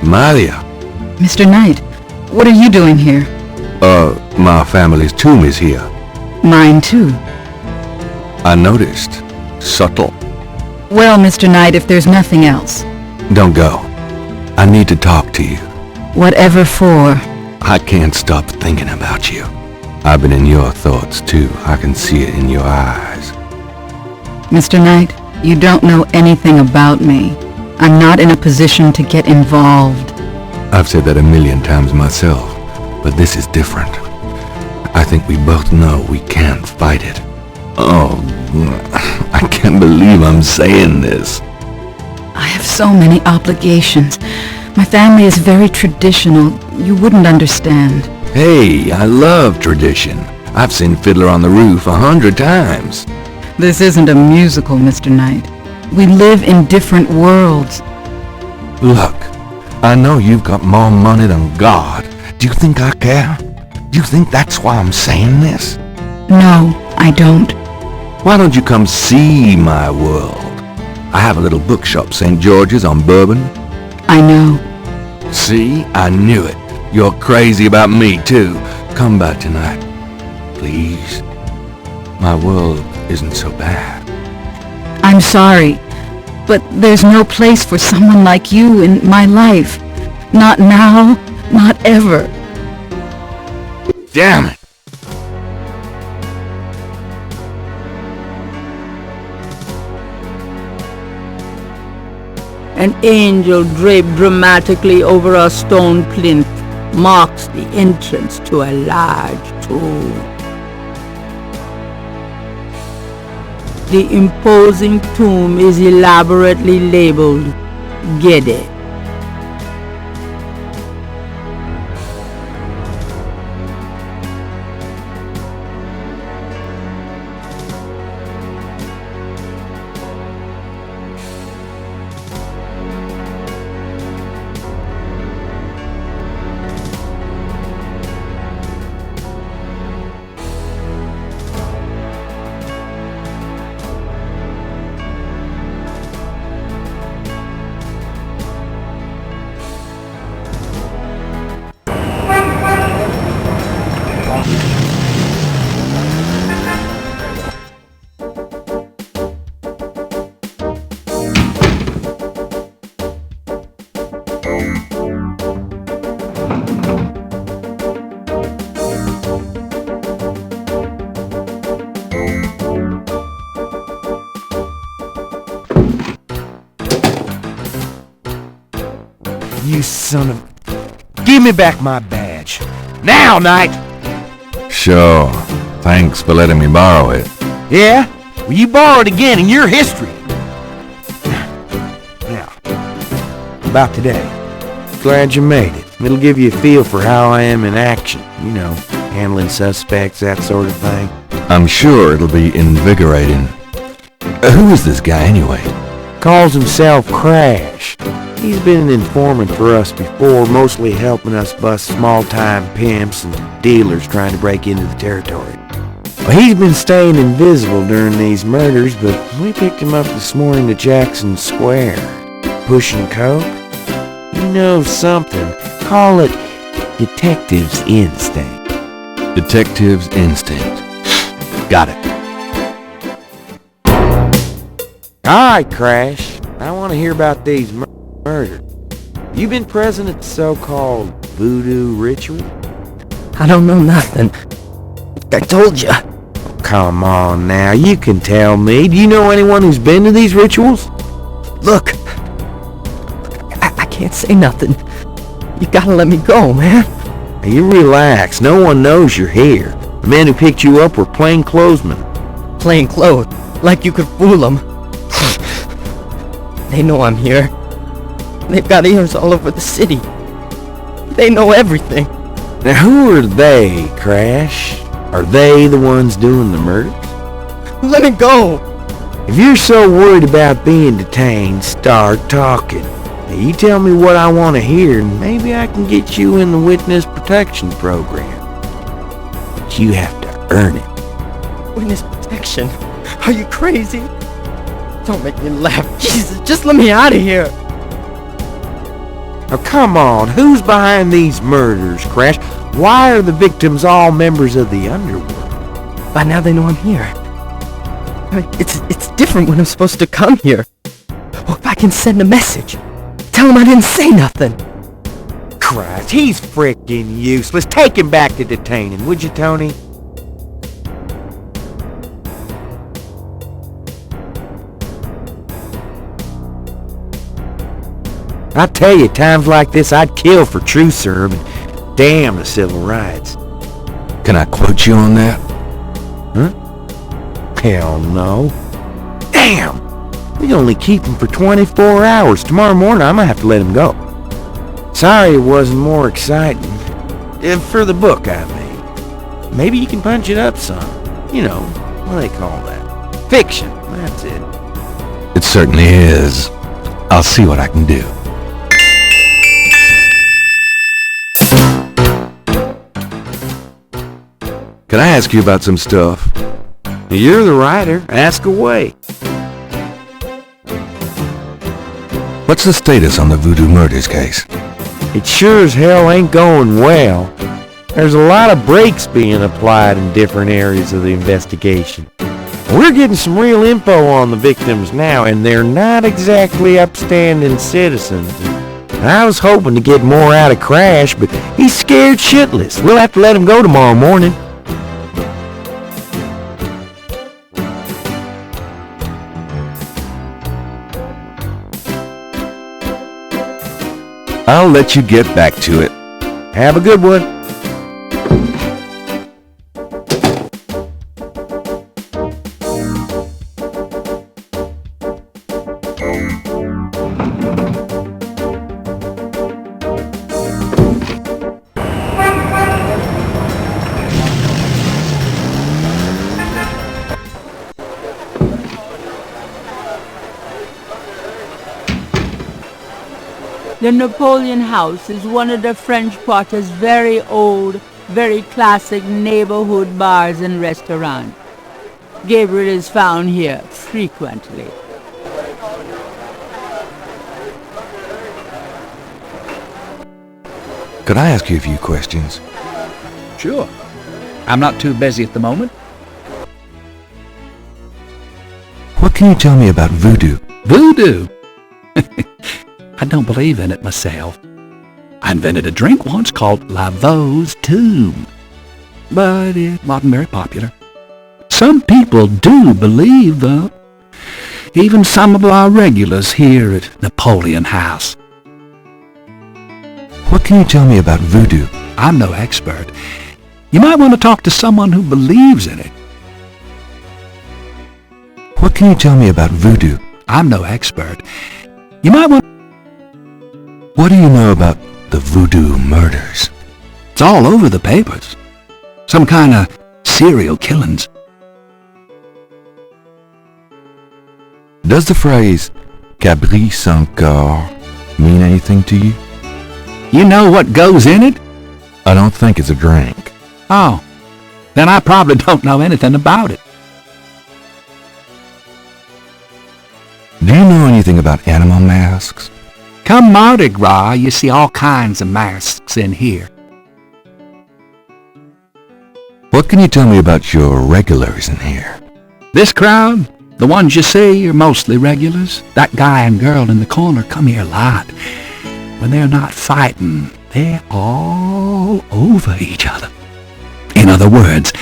Maria. Mr. Knight, what are you doing here? My family's tomb is here. Mine too. I noticed. Subtle. Well, Mr. Knight, if there's nothing else. Don't go. I need to talk to you. Whatever for? I can't stop thinking about you. I've been in your thoughts too. I can see it in your eyes. Mr. Knight, you don't know anything about me. I'm not in a position to get involved. I've said that a million times myself, but this is different. I think we both know we can't fight it. Oh, I can't believe I'm saying this. I have so many obligations. My family is very traditional. You wouldn't understand. Hey, I love tradition. I've seen Fiddler on the Roof 100 times. This isn't a musical, Mr. Knight. We live in different worlds. Look, I know you've got more money than God. Do you think I care? Do you think that's why I'm saying this? No, I don't. Why don't you come see my world? I have a little bookshop, St. George's on Bourbon. I know. See? I knew it. You're crazy about me, too. Come by tonight, please. My world isn't so bad. I'm sorry, but there's no place for someone like you in my life. Not now, not ever. Damn it! An angel draped dramatically over a stone plinth marks the entrance to a large tomb. The imposing tomb is elaborately labeled Gede. You son of... Give me back my badge. Now, Knight! Sure. Thanks for letting me borrow it. Yeah? Well, you borrowed again in your history. Now, about today. Glad you made it. It'll give you a feel for how I am in action. You know, handling suspects, that sort of thing. I'm sure it'll be invigorating. Who is this guy anyway? Calls himself Crash. He's been an informant for us before, mostly helping us bust small-time pimps and dealers trying to break into the territory. Well, he's been staying invisible during these murders, but we picked him up this morning at Jackson Square. Pushing coke? You know something. Call it detective's instinct. Detective's instinct. Got it. Alright, Crash. I want to hear about these murders. You been present at the so-called voodoo ritual? I don't know nothing. I told you. Come on now, you can tell me. Do you know anyone who's been to these rituals? Look, I can't say nothing. You gotta let me go, man. Now, you relax. No one knows you're here. The men who picked you up were plainclothesmen. Plainclothes? Like you could fool them. They know I'm here. They've got ears all over the city. They know everything. Now who are they, Crash? Are they the ones doing the murders? Let me go! If you're so worried about being detained, start talking. Now you tell me what I want to hear, and maybe I can get you in the witness protection program. But you have to earn it. Witness protection? Are you crazy? Don't make me laugh. Jesus, just let me out of here. Now come on, who's behind these murders, Crash? Why are the victims all members of the underworld? By now they know I'm here. I mean, it's different when I'm supposed to come here. Well, if I can send a message, tell them I didn't say nothing. Christ, he's frickin' useless. Take him back to detaining, would you, Tony? I tell you, times like this I'd kill for truth serum and damn the civil rights. Can I quote you on that? Huh? Hell no. Damn! We only keep him for 24 hours. Tomorrow morning I might have to let him go. Sorry it wasn't more exciting. For the book I made. Maybe you can punch it up some. You know, what do they call that? Fiction. That's it. It certainly is. I'll see what I can do. Can I ask you about some stuff? You're the writer. Ask away. What's the status on the Voodoo murders case? It sure as hell ain't going well. There's a lot of brakes being applied in different areas of the investigation. We're getting some real info on the victims now, and they're not exactly upstanding citizens. I was hoping to get more out of Crash, but he's scared shitless. We'll have to let him go tomorrow morning. I'll let you get back to it. Have a good one. The Napoleon House is one of the French Quarter's very old, very classic neighborhood bars and restaurants. Gabriel is found here frequently. Could I ask you a few questions? Sure. I'm not too busy at the moment. What can you tell me about voodoo? Voodoo? I don't believe in it myself. I invented a drink once called Laveau's Tomb, but it wasn't very popular. Some people do believe, though. Even some of our regulars here at Napoleon House. What can you tell me about voodoo? I'm no expert. You might want to talk to someone who believes in it. What can you tell me about voodoo? I'm no expert. You might want... What do you know about the voodoo murders? It's all over the papers. Some kind of serial killings. Does the phrase cabri sans corps mean anything to you? You know what goes in it? I don't think it's a drink. Oh, then I probably don't know anything about it. Do you know anything about animal masks? Come Mardi Gras, you see all kinds of masks in here. What can you tell me about your regulars in here? This crowd, the ones you see, are mostly regulars. That guy and girl in the corner come here a lot. When they're not fighting, they're all over each other. In other words,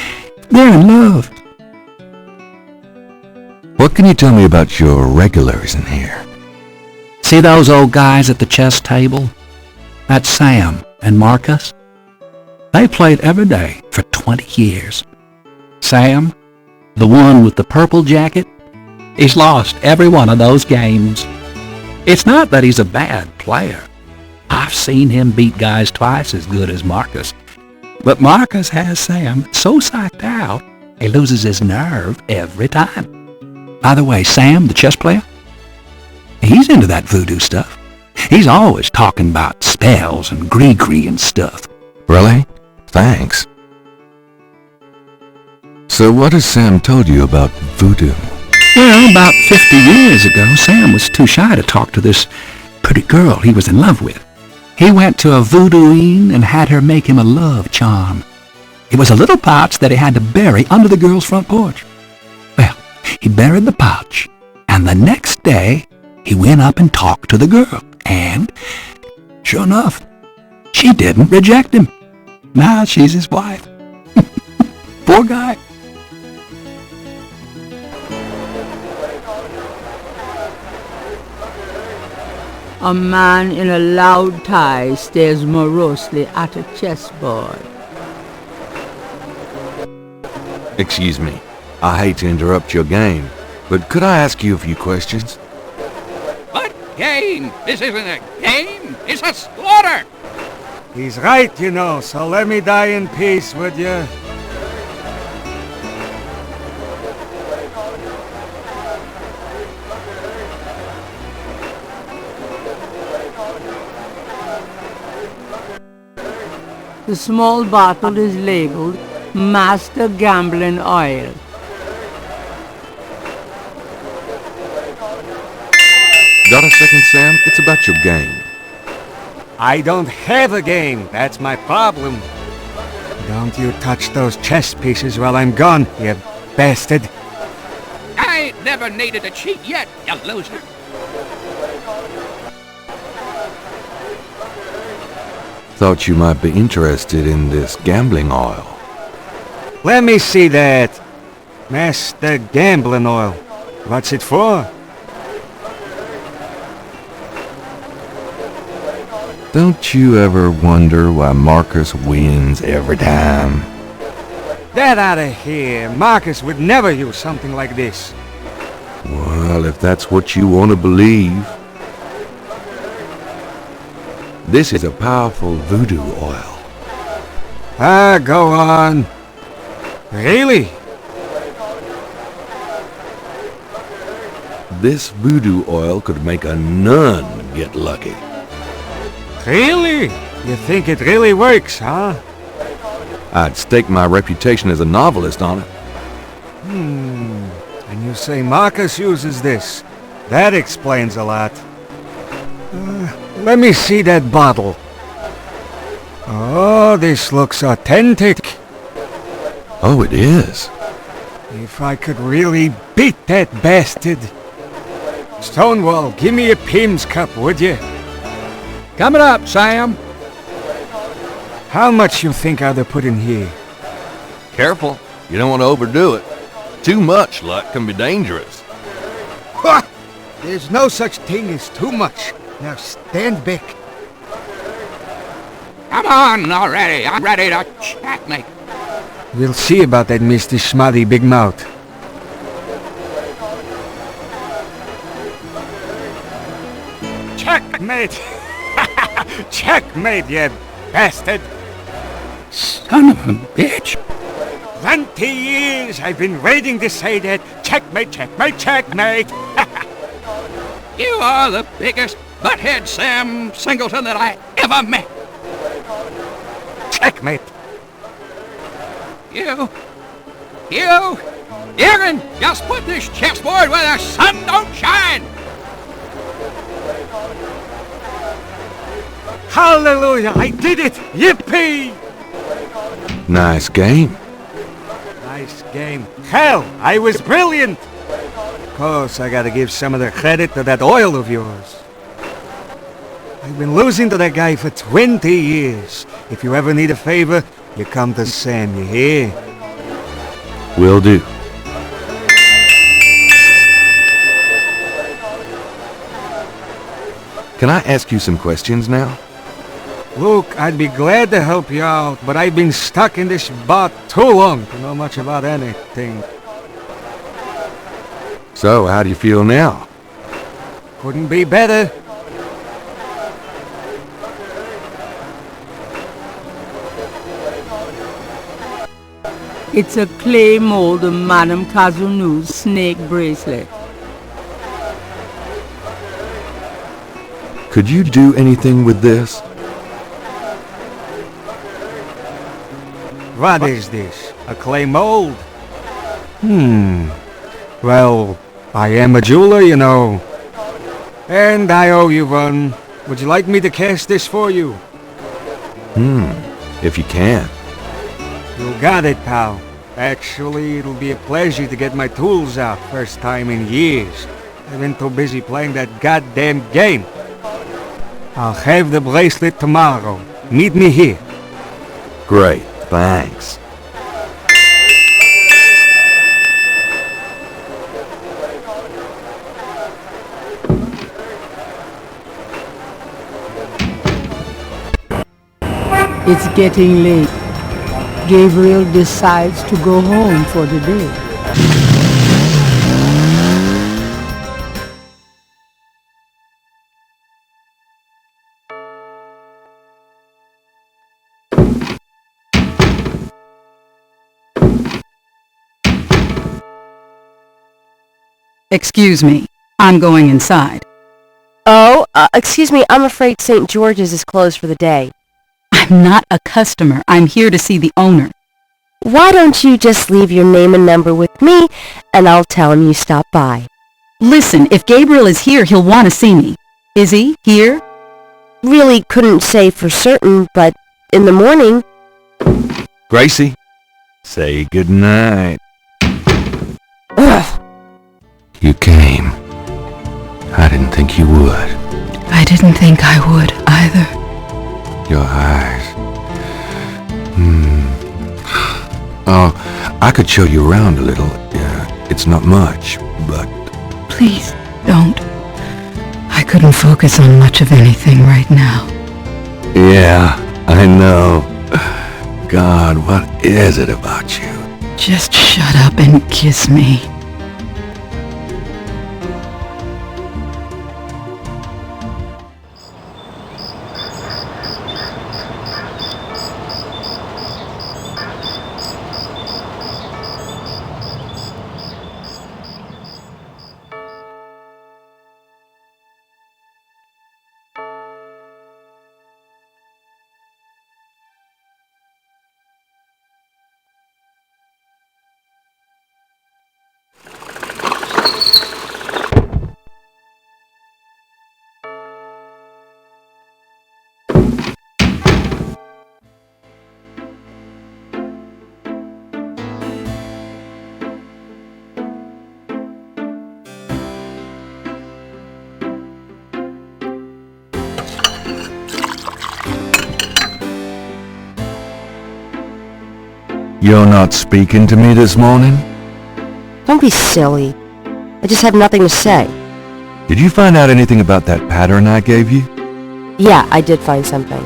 they're in love. What can you tell me about your regulars in here? See those old guys at the chess table? That's Sam and Marcus. They played every day for 20 years. Sam, the one with the purple jacket, he's lost every one of those games. It's not that he's a bad player. I've seen him beat guys twice as good as Marcus. But Marcus has Sam so psyched out, he loses his nerve every time. By the way, Sam, the chess player, he's into that voodoo stuff. He's always talking about spells and gree-gree and stuff. Really? Thanks. So what has Sam told you about voodoo? Well, about 50 years ago, Sam was too shy to talk to this pretty girl he was in love with. He went to a voodooine and had her make him a love charm. It was a little pouch that he had to bury under the girl's front porch. Well, he buried the pouch, and the next day, he went up and talked to the girl, and, sure enough, she didn't reject him. Now she's his wife. Poor guy. A man in a loud tie stares morosely at a chessboard. Excuse me. I hate to interrupt your game, but could I ask you a few questions? What game? This isn't a game. It's a slaughter. He's right, you know, so let me die in peace, would you? The small bottle is labeled Master Gambling Oil. Got a second, Sam? It's about your game. I don't have a game. That's my problem. Don't you touch those chess pieces while I'm gone, you bastard. I ain't never needed to cheat yet, you loser. Thought you might be interested in this gambling oil. Let me see that. Master Gambling Oil. What's it for? Don't you ever wonder why Marcus wins every time? Get out of here. Marcus would never use something like this. Well, if that's what you want to believe. This is a powerful voodoo oil. Ah, go on. Really? This voodoo oil could make a nun get lucky. Really? You think it really works, huh? I'd stake my reputation as a novelist on it. And you say Marcus uses this. That explains a lot. Let me see that bottle. Oh, this looks authentic. Oh, it is. If I could really beat that bastard. Stonewall, give me a Pim's cup, would you? Coming up, Sam. How much you think I'd put in here? Careful. You don't want to overdo it. Too much luck can be dangerous. Ha! There's no such thing as too much. Now stand back. Come on already. I'm ready to checkmate. We'll see about that, Mr. Schmutty Big Mouth. Checkmate! Checkmate, you bastard! Son of a bitch. 20 years I've been waiting to say that. Checkmate, checkmate, checkmate! You are the biggest butthead Sam Singleton that I ever met. Checkmate! You can just put this chessboard where the sun don't shine. Hallelujah! I did it! Yippee! Nice game. Nice game. Hell, I was brilliant! Of course, I gotta give some of the credit to that oil of yours. I've been losing to that guy for 20 years. If you ever need a favor, you come to Sam, you hear? Will do. Can I ask you some questions now? Look, I'd be glad to help you out, but I've been stuck in this bot too long to know much about anything. So, how do you feel now? Couldn't be better. It's a clay mold of Madame Kazunu's snake bracelet. Could you do anything with this? What is this? A clay mold? Well, I am a jeweler, you know. And I owe you one. Would you like me to cast this for you? If you can. You got it, pal. Actually, it'll be a pleasure to get my tools out first time in years. I've been too busy playing that goddamn game. I'll have the bracelet tomorrow. Meet me here. Great, thanks. It's getting late. Gabriel decides to go home for the day. Excuse me, I'm going inside. Oh, excuse me, I'm afraid St. George's is closed for the day. I'm not a customer. I'm here to see the owner. Why don't you just leave your name and number with me, and I'll tell him you stopped by. Listen, if Gabriel is here, he'll want to see me. Is he here? Really couldn't say for certain, but in the morning... Gracie, say goodnight. Ugh. You came. I didn't think you would. I didn't think I would, either. Your eyes. Oh, I could show you around a little. It's not much, but... Please, don't. I couldn't focus on much of anything right now. Yeah, I know. God, what is it about you? Just shut up and kiss me. You're not speaking to me this morning? Don't be silly. I just have nothing to say. Did you find out anything about that pattern I gave you? Yeah, I did find something.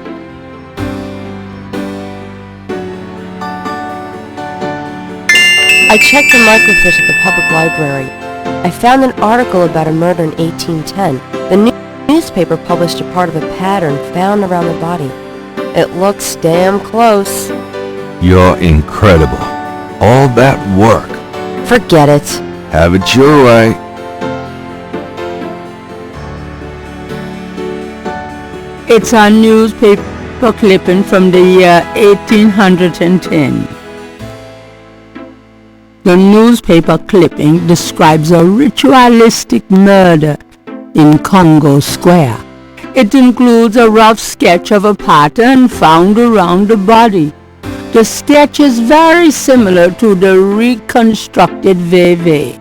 I checked the microfiche at the public library. I found an article about a murder in 1810. The newspaper published a part of a pattern found around the body. It looks damn close. You're incredible. All that work. Forget it. Have it your way. It's a newspaper clipping from the year 1810. The newspaper clipping describes a ritualistic murder in Congo Square. It includes a rough sketch of a pattern found around the body. The sketch is very similar to the reconstructed Veve.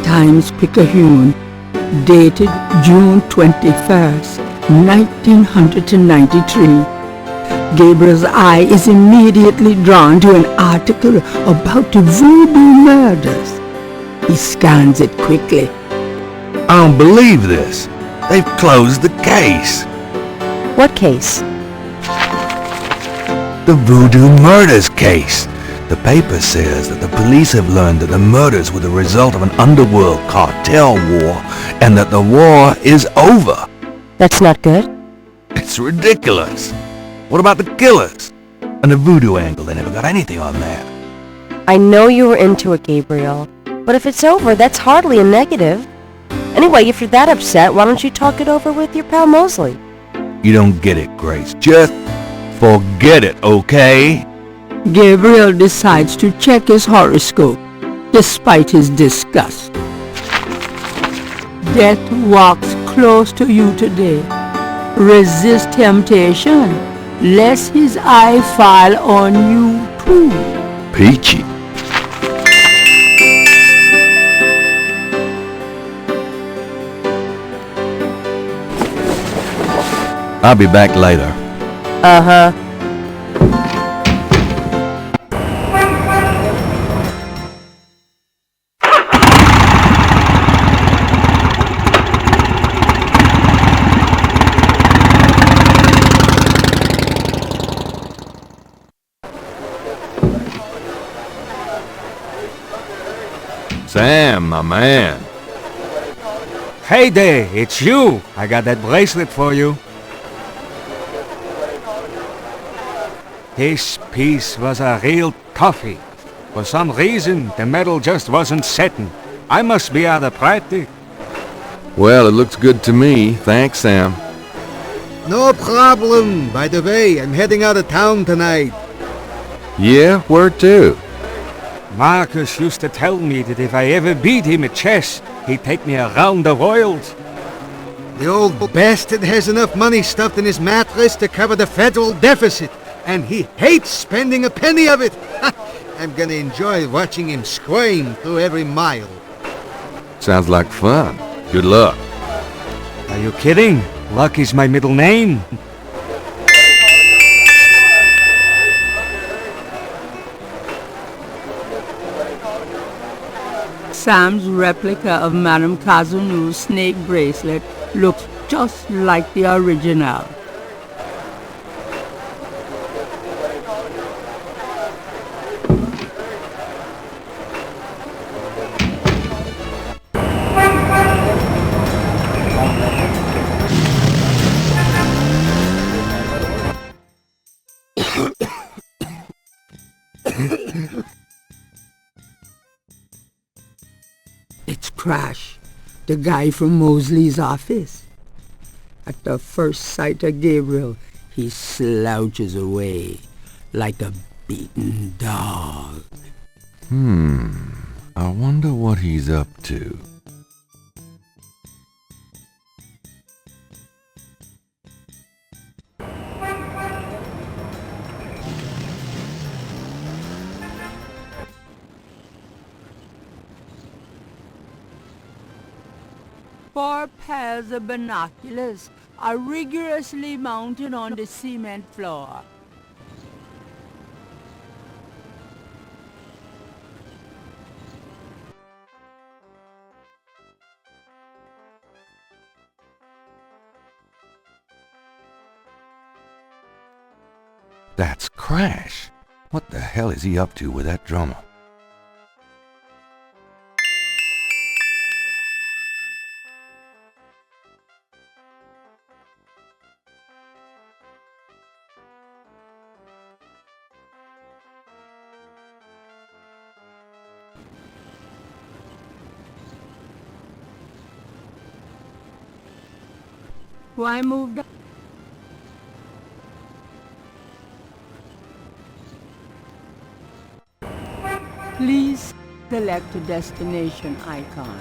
Times-Picayune, dated June 21st, 1993. Gabriel's eye is immediately drawn to an article about the voodoo murders. He scans it quickly. I don't believe this. They've closed the case. What case? The voodoo murders case. The paper says that the police have learned that the murders were the result of an underworld cartel war and that the war is over. That's not good. It's ridiculous. What about the killers? And the voodoo angle, they never got anything on that. I know you were into it, Gabriel. But if it's over, that's hardly a negative. Anyway, if you're that upset, why don't you talk it over with your pal Mosley? You don't get it, Grace. Just forget it, okay? Gabriel decides to check his horoscope, despite his disgust. Death walks close to you today. Resist temptation, lest his eye fall on you too. Peachy. I'll be back later. Uh-huh. Sam, my man. Hey there, it's you. I got that bracelet for you. This piece was a real toughie. For some reason, the metal just wasn't setting. I must be out of practice. Well, it looks good to me. Thanks, Sam. No problem. By the way, I'm heading out of town tonight. Yeah, where to? Marcus used to tell me that if I ever beat him at chess, he'd take me around the world. The old bastard has enough money stuffed in his mattress to cover the federal deficit, and he hates spending a penny of it. I'm gonna enjoy watching him squirm through every mile. Sounds like fun. Good luck. Are you kidding? Luck is my middle name. Sam's replica of Madame Cazeneu's snake bracelet looks just like the original. It's Crash, the guy from Mosley's office. At the first sight of Gabriel, he slouches away like a beaten dog. I wonder what he's up to. Four pairs of binoculars are rigorously mounted on the cement floor. That's Crash. What the hell is he up to with that drummer? Why move down? Please select a destination icon.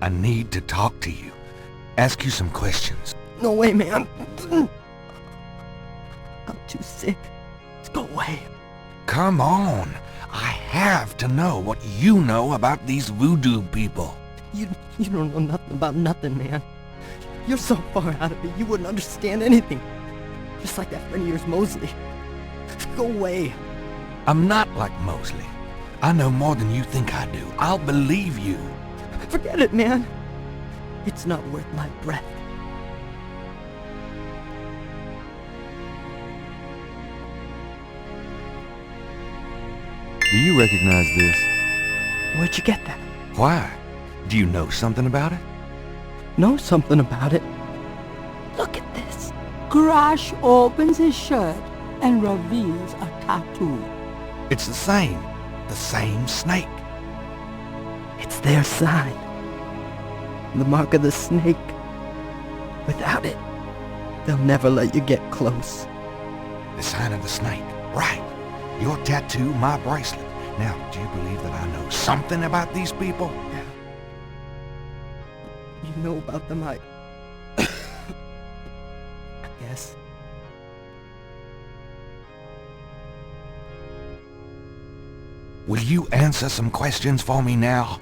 I need to talk to you. Ask you some questions. No way, man. I'm too sick. Let's go away. Come on. I have to know what you know about these voodoo people. You don't know nothing about nothing, man. You're so far out of it, you wouldn't understand anything. Just like that friend of yours, Mosley. Go away. I'm not like Mosley. I know more than you think I do. I'll believe you. Forget it, man. It's not worth my breath. Do you recognize this? Where'd you get that? Why? Do you know something about it? Know something about it? Look at this. Crash opens his shirt and reveals a tattoo. It's the same snake. It's their sign. The mark of the snake. Without it, they'll never let you get close. The sign of the snake. Right. Your tattoo, my bracelet. Now, do you believe that I know something about these people? Yeah. You know about them, I guess. Will you answer some questions for me now?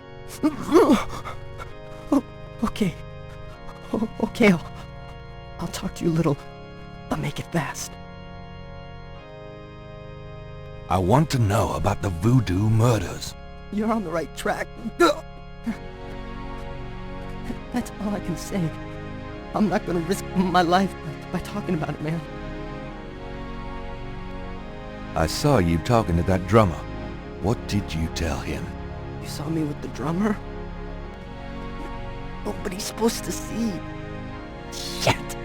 Okay. Okay, I'll talk to you a little. I'll make it fast. I want to know about the voodoo murders. You're on the right track. That's all I can say. I'm not gonna risk my life by talking about it, man. I saw you talking to that drummer. What did you tell him? You saw me with the drummer? Nobody's supposed to see. Shit!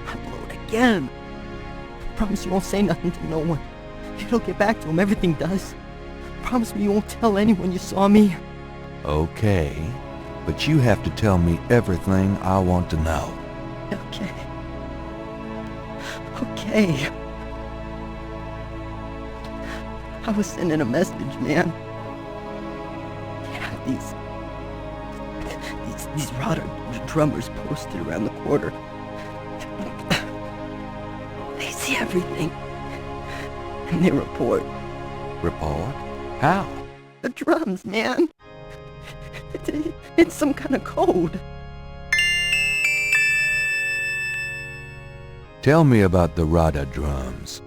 I blew it again. Promise you won't say nothing to no one. It'll get back to him, everything does. Promise me you won't tell anyone you saw me. Okay, but you have to tell me everything I want to know. Okay. Okay. I was sending a message, man. Yeah, these rotter drummers posted around the quarter. They see everything. And they report. Report? How? The drums, man. It's some kind of code. Tell me about the Rada drums.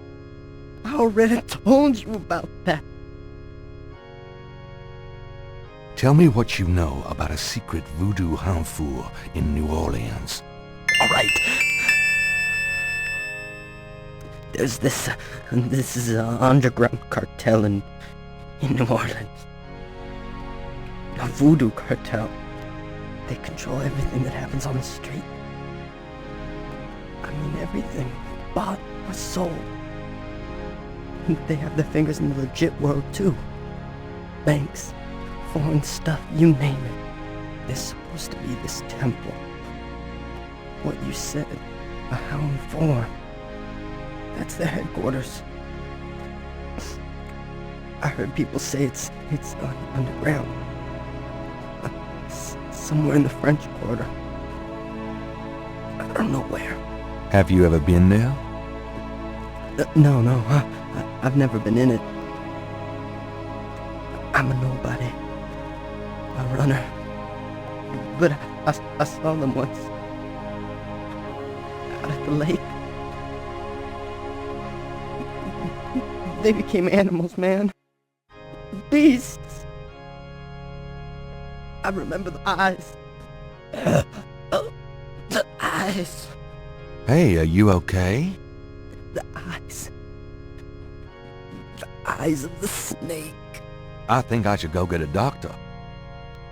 I already told you about that. Tell me what you know about a secret voodoo hanfour in New Orleans. All right. There's this is an underground cartel in New Orleans. A voodoo cartel. They control everything that happens on the street. I mean everything. Bought or sold. They have their fingers in the legit world too. Banks, foreign stuff, you name it. There's supposed to be this temple. What you said, a hound form. That's their headquarters. I heard people say it's underground. Somewhere in the French Quarter. I don't know where. Have you ever been there? No, I've never been in it. I'm a nobody. A runner. But I saw them once. Out at the lake. They became animals, man. Beasts. I remember the eyes. The eyes. Hey, are you okay? The eyes. The eyes of the snake. I think I should go get a doctor.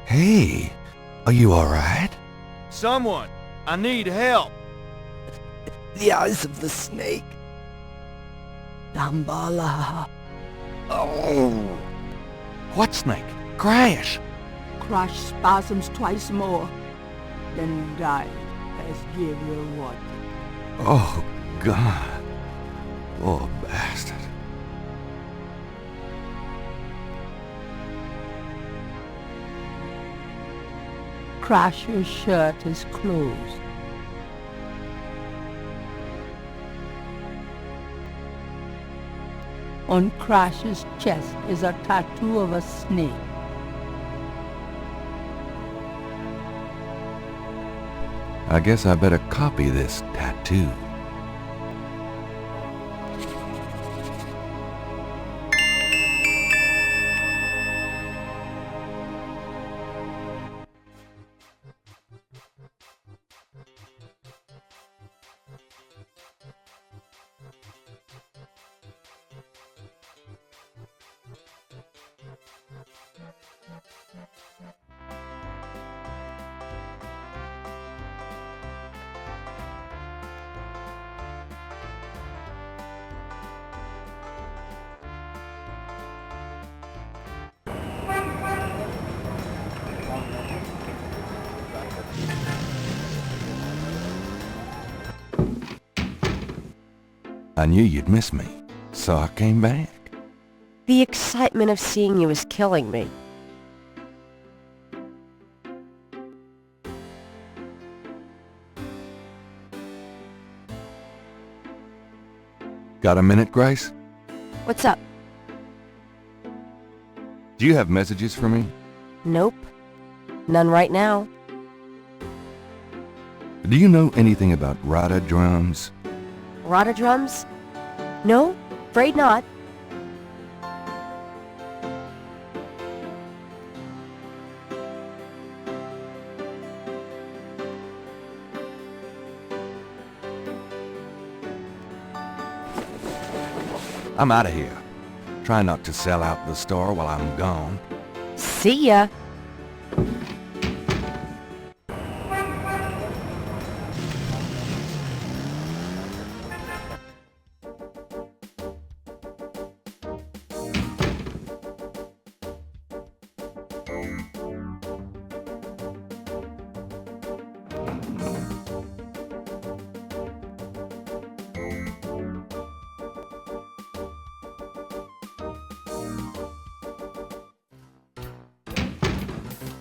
Hey, are you alright? Someone! I need help! The eyes of the snake. Dambala. Oh! What snake? Crash! Crash spasms twice more, then died as Gabriel wanted. Oh, God. Poor bastard. Crash's shirt is closed. On Crash's chest is a tattoo of a snake. I guess I better copy this tattoo. I knew you'd miss me, so I came back. The excitement of seeing you is killing me. Got a minute, Grace? What's up? Do you have messages for me? Nope. None right now. Do you know anything about Rada drums? Rada drums? No, afraid not. I'm out of here. Try not to sell out the store while I'm gone. See ya.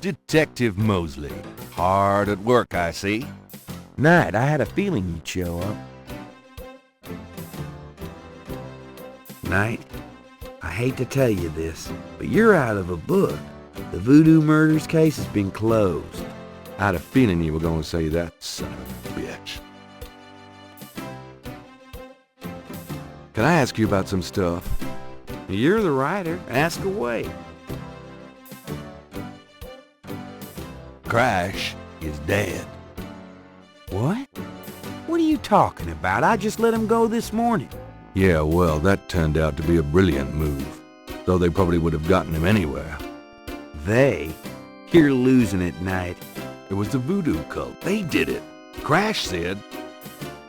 Detective Mosley. Hard at work, I see. Knight, I had a feeling you'd show up. Knight, I hate to tell you this, but you're out of a book. The Voodoo Murders case has been closed. I had a feeling you were going to say that, son of a bitch. Can I ask you about some stuff? You're the writer. Ask away. Crash is dead. What? What are you talking about? I just let him go this morning. Yeah, well, that turned out to be a brilliant move. Though they probably would have gotten him anywhere. They? You're losing it, Knight. It was the voodoo cult. They did it. Crash said.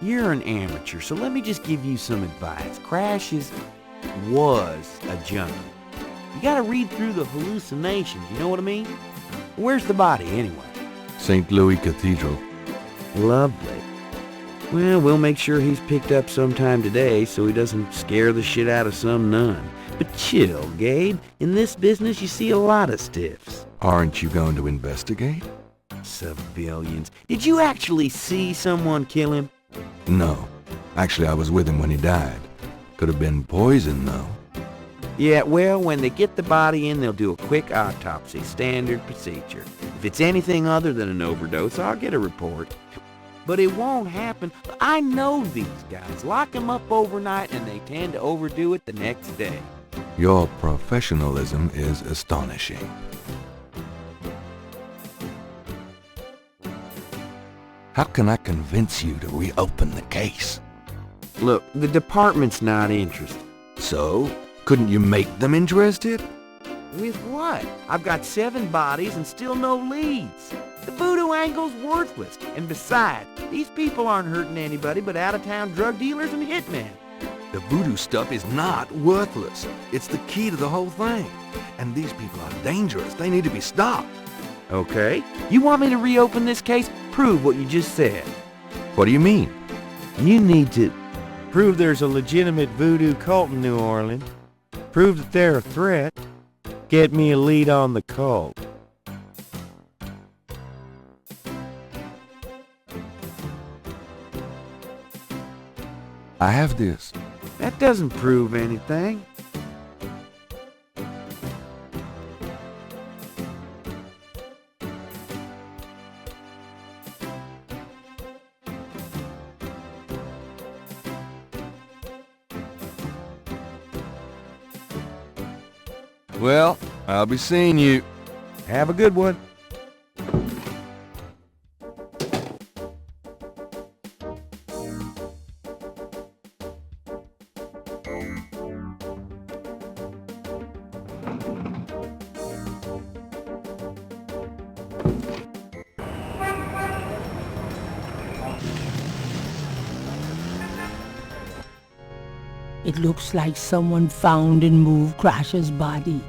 You're an amateur, so let me just give you some advice. Crash was a junkie. You gotta read through the hallucinations, you know what I mean? Where's the body, anyway? St. Louis Cathedral. Lovely. Well, we'll make sure he's picked up sometime today so he doesn't scare the shit out of some nun. But chill, Gabe. In this business, you see a lot of stiffs. Aren't you going to investigate? Civilians. Did you actually see someone kill him? No. Actually, I was with him when he died. Could have been poison, though. Yeah, well, when they get the body in, they'll do a quick autopsy. Standard procedure. If it's anything other than an overdose, I'll get a report. But it won't happen. I know these guys. Lock them up overnight, and they tend to overdo it the next day. Your professionalism is astonishing. How can I convince you to reopen the case? Look, the department's not interested. So? Couldn't you make them interested? With what? I've got 7 bodies and still no leads. The voodoo angle's worthless. And besides, these people aren't hurting anybody but out-of-town drug dealers and hitmen. The voodoo stuff is not worthless. It's the key to the whole thing. And these people are dangerous. They need to be stopped. Okay. You want me to reopen this case? Prove what you just said. What do you mean? You need to prove there's a legitimate voodoo cult in New Orleans. Prove that they're a threat. Get me a lead on the cult. I have this. That doesn't prove anything. Well, I'll be seeing you. Have a good one. It looks like someone found and moved Crasher's body.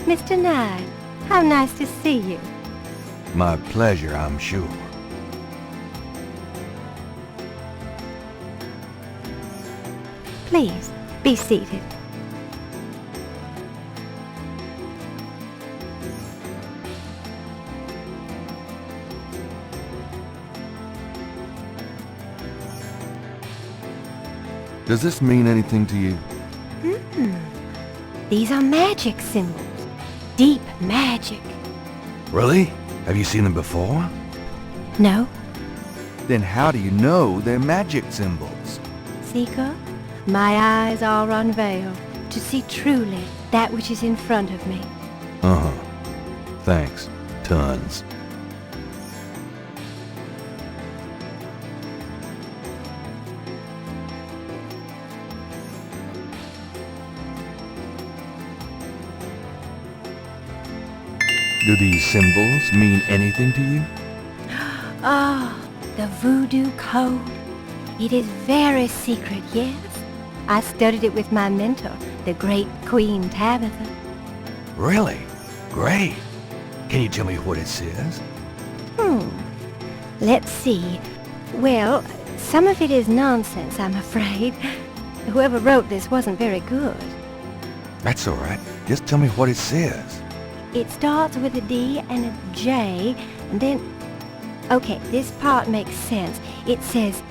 Mr. Knight, how nice to see you. My pleasure, I'm sure. Please, be seated. Does this mean anything to you? These are magic symbols. Deep magic. Really? Have you seen them before? No? Then how do you know they're magic symbols? Seeker, my eyes are unveiled. to see truly that which is in front of me. Uh-huh. Thanks. Tons. Do these symbols mean anything to you? Ah, the voodoo code. It is very secret, yes. I studied it with my mentor, the great Queen Tabitha. Really? Great. Can you tell me what it says? Let's see. Well, some of it is nonsense, I'm afraid. Whoever wrote this wasn't very good. That's all right. Just tell me what it says. It starts with a D and a J, and then... Okay, this part makes sense. It says,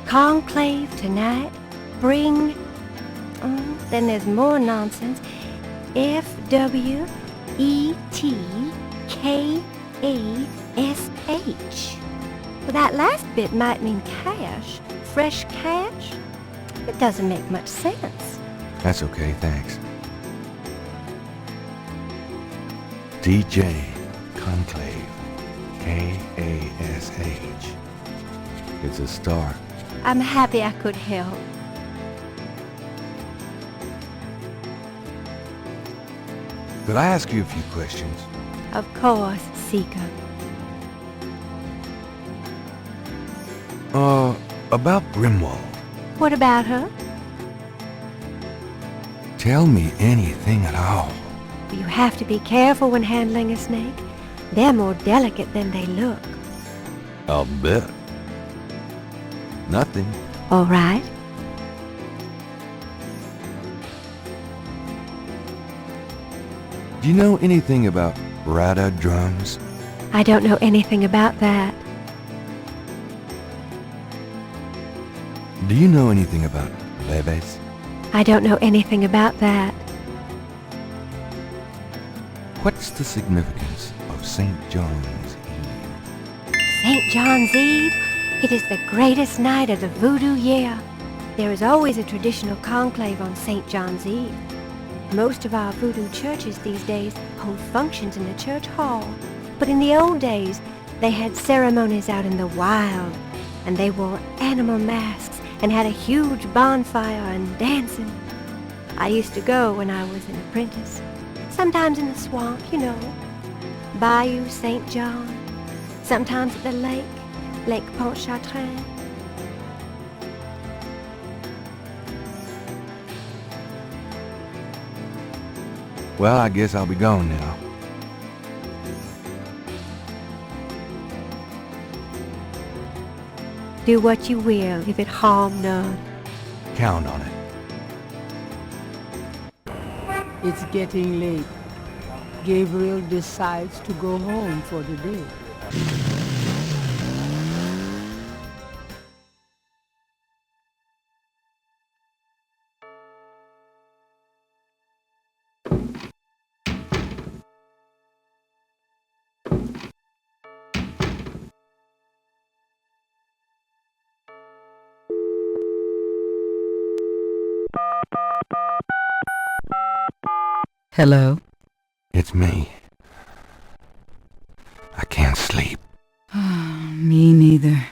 conclave tonight, bring... then there's more nonsense. F-W-E-T-K-A-S-H. Well, that last bit might mean cash. Fresh cash? It doesn't make much sense. That's okay, thanks. DJ Conclave. K-A-S-H. It's a start. I'm happy I could help. Could I ask you a few questions? Of course, Seeker. About Grimwald. What about her? Tell me anything at all. You have to be careful when handling a snake. They're more delicate than they look. I'll bet. Nothing. All right. Do you know anything about rada drums? I don't know anything about that. Do you know anything about leves? I don't know anything about that. What's the significance of St. John's Eve? St. John's Eve? It is the greatest night of the voodoo year. There is always a traditional conclave on St. John's Eve. Most of our voodoo churches these days hold functions in the church hall. But in the old days, they had ceremonies out in the wild, and they wore animal masks and had a huge bonfire and dancing. I used to go when I was an apprentice. Sometimes in the swamp, you know. Bayou St. John. Sometimes at the lake, Lake Pontchartrain. Well, I guess I'll be going now. Do what you will if it harm none. Count on it. It's getting late. Gabriel decides to go home for the day. Hello? It's me. I can't sleep. Me neither.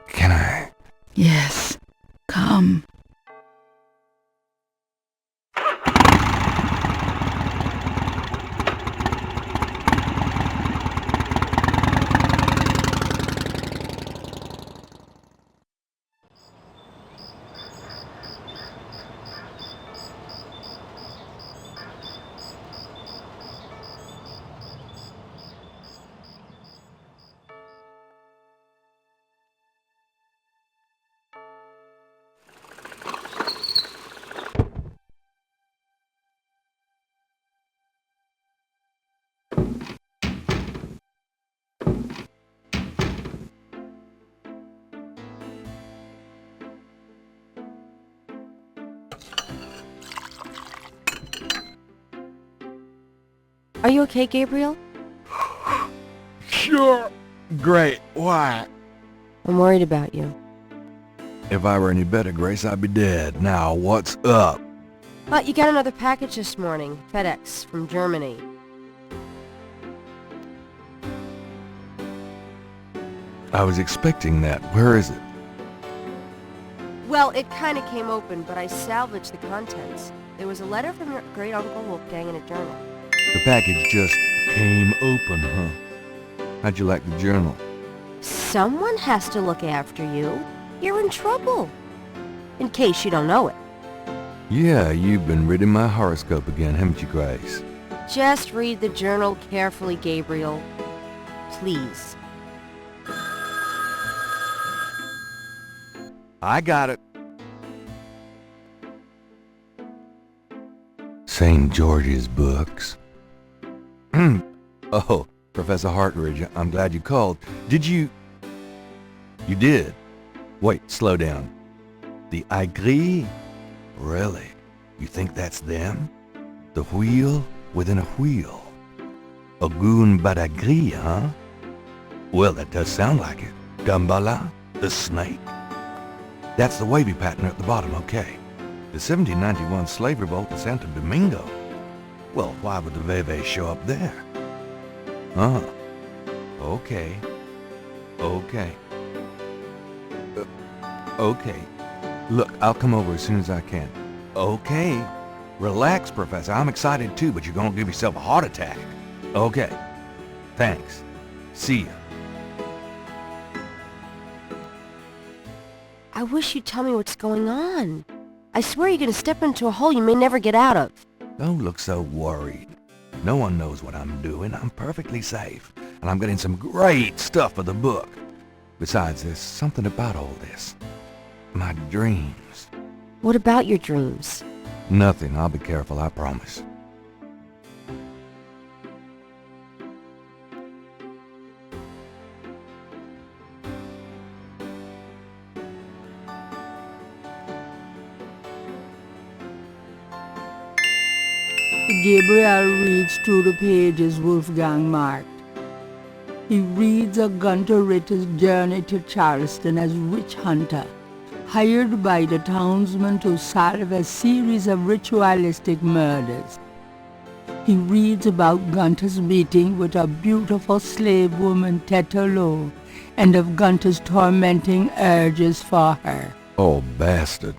Can I? Yes. Come. Are you okay, Gabriel? Sure. Great. Why? I'm worried about you. If I were any better, Grace, I'd be dead. Now, what's up? You got another package this morning. FedEx from Germany. I was expecting that. Where is it? Well, it kind of came open, but I salvaged the contents. There was a letter from your great-uncle Wolfgang and a journal. The package just came open, huh? How'd you like the journal? Someone has to look after you. You're in trouble. In case you don't know it. Yeah, you've been reading my horoscope again, haven't you, Grace? Just read the journal carefully, Gabriel. Please. I got it. St. George's books. Oh, Professor Hartridge, I'm glad you called. Did you... You did? Wait, slow down. The Aigris? Really? You think that's them? The wheel within a wheel? Ogun Badagri, huh? Well, that does sound like it. Gambala, the snake. That's the wavy pattern at the bottom, okay. The 1791 slave revolt in Santo Domingo. Well, why would the Veve show up there? Okay. Okay. Okay. Look, I'll come over as soon as I can. Okay. Relax, Professor. I'm excited too, but you're gonna give yourself a heart attack. Okay. Thanks. See ya. I wish you'd tell me what's going on. I swear you're gonna step into a hole you may never get out of. Don't look so worried. No one knows what I'm doing. I'm perfectly safe. And I'm getting some great stuff for the book. Besides, there's something about all this. My dreams. What about your dreams? Nothing. I'll be careful, I promise. Gabriel reads through the pages Wolfgang marked. He reads of Gunter Ritter's journey to Charleston as witch hunter, hired by the townsmen to solve a series of ritualistic murders. He reads about Gunter's meeting with a beautiful slave woman, Tetelo, and of Gunter's tormenting urges for her. Oh, bastard.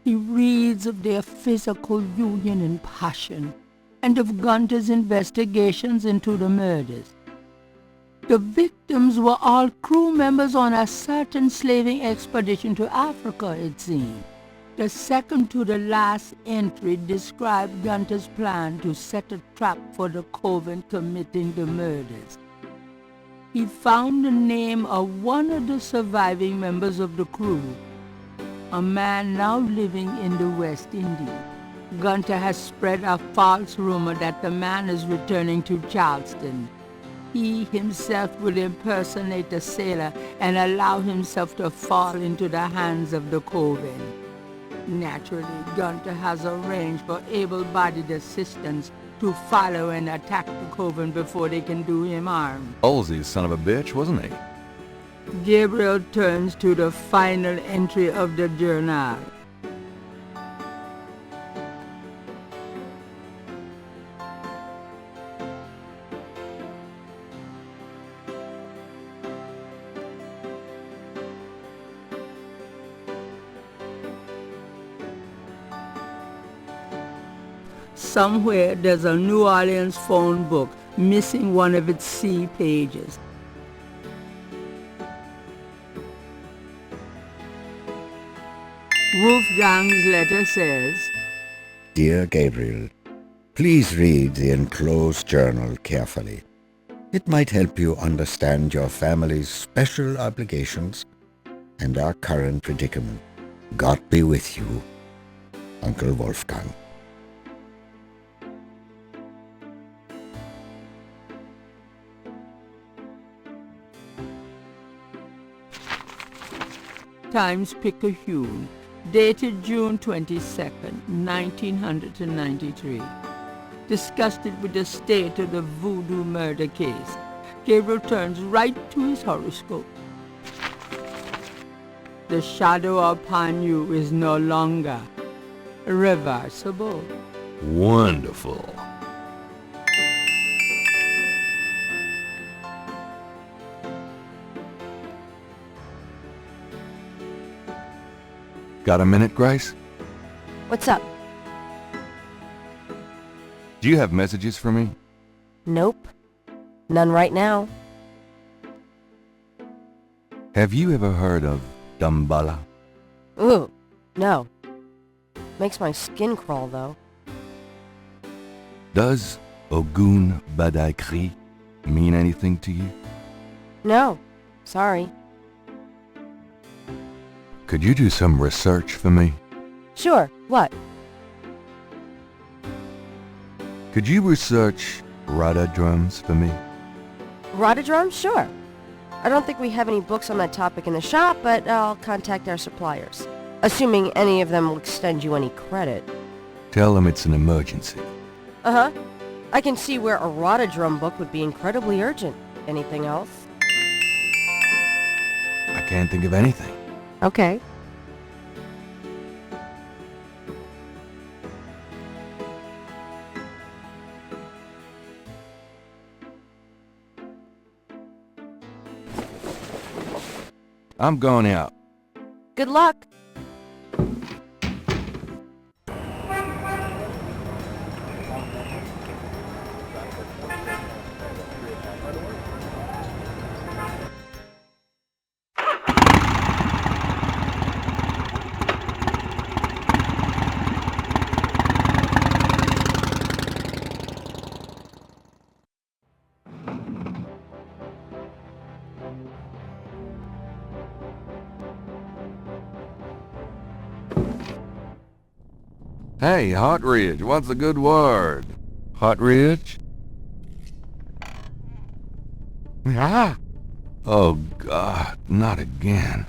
He reads of their physical union and passion, and of Gunter's investigations into the murders. The victims were all crew members on a certain slaving expedition to Africa, it seemed. The second to the last entry described Gunter's plan to set a trap for the coven committing the murders. He found the name of one of the surviving members of the crew, a man now living in the West Indies. Gunter has spread a false rumor that the man is returning to Charleston. He himself will impersonate a sailor and allow himself to fall into the hands of the coven. Naturally, Gunter has arranged for able-bodied assistants to follow and attack the coven before they can do him harm. Halsey, son of a bitch, wasn't he? Gabriel turns to the final entry of the journal. Somewhere there's a New Orleans phone book missing one of its C pages. Wolfgang's letter says, Dear Gabriel, please read the enclosed journal carefully. It might help you understand your family's special obligations and our current predicament. God be with you, Uncle Wolfgang. Times-Picayune, dated June 22nd, 1993. Disgusted with the state of the voodoo murder case, Gabriel turns right to his horoscope. The shadow upon you is no longer. reversible. Wonderful. Got a minute, Grace? What's up? Do you have messages for me? Nope. None right now. Have you ever heard of Damballa? Ooh, no. Makes my skin crawl, though. Does Ogun Badaikri mean anything to you? No. Sorry. Could you do some research for me? Sure. What? Could you research Rada drums for me? Rhododrum? Sure. I don't think we have any books on that topic in the shop, but I'll contact our suppliers. Assuming any of them will extend you any credit. Tell them it's an emergency. Uh-huh. I can see where a Rhododrum book would be incredibly urgent. Anything else? I can't think of anything. Okay. I'm going out. Good luck. Hey, Hot Ridge, what's a good word? Hot Ridge? Ah! Oh, God, not again.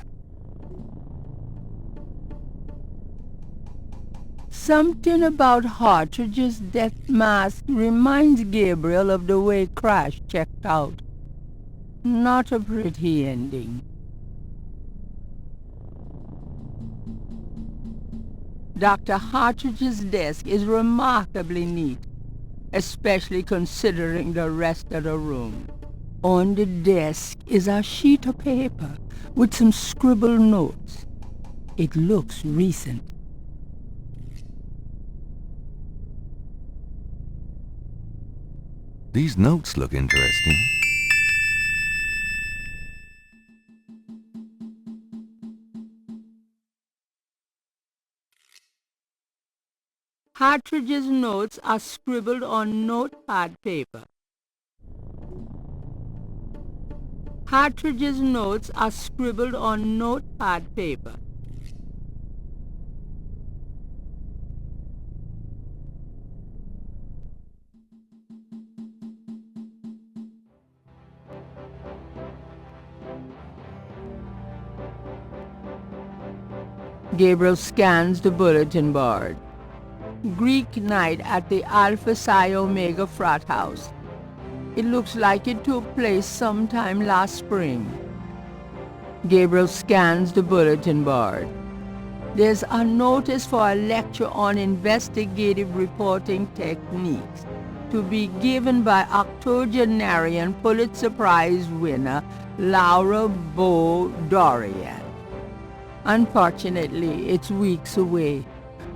Something about Hartridge's death mask reminds Gabriel of the way Crash checked out. Not a pretty ending. Dr. Hartridge's desk is remarkably neat, especially considering the rest of the room. On the desk is a sheet of paper with some scribbled notes. It looks recent. These notes look interesting. Hartridge's notes are scribbled on notepad paper. Hartridge's notes are scribbled on notepad paper. Gabriel scans the bulletin board. Greek night at the Alpha Psi Omega frat house. It looks like it took place sometime last spring. Gabriel scans the bulletin board. There's a notice for a lecture on investigative reporting techniques to be given by octogenarian Pulitzer Prize winner Laura Bo Dorian. Unfortunately, it's weeks away.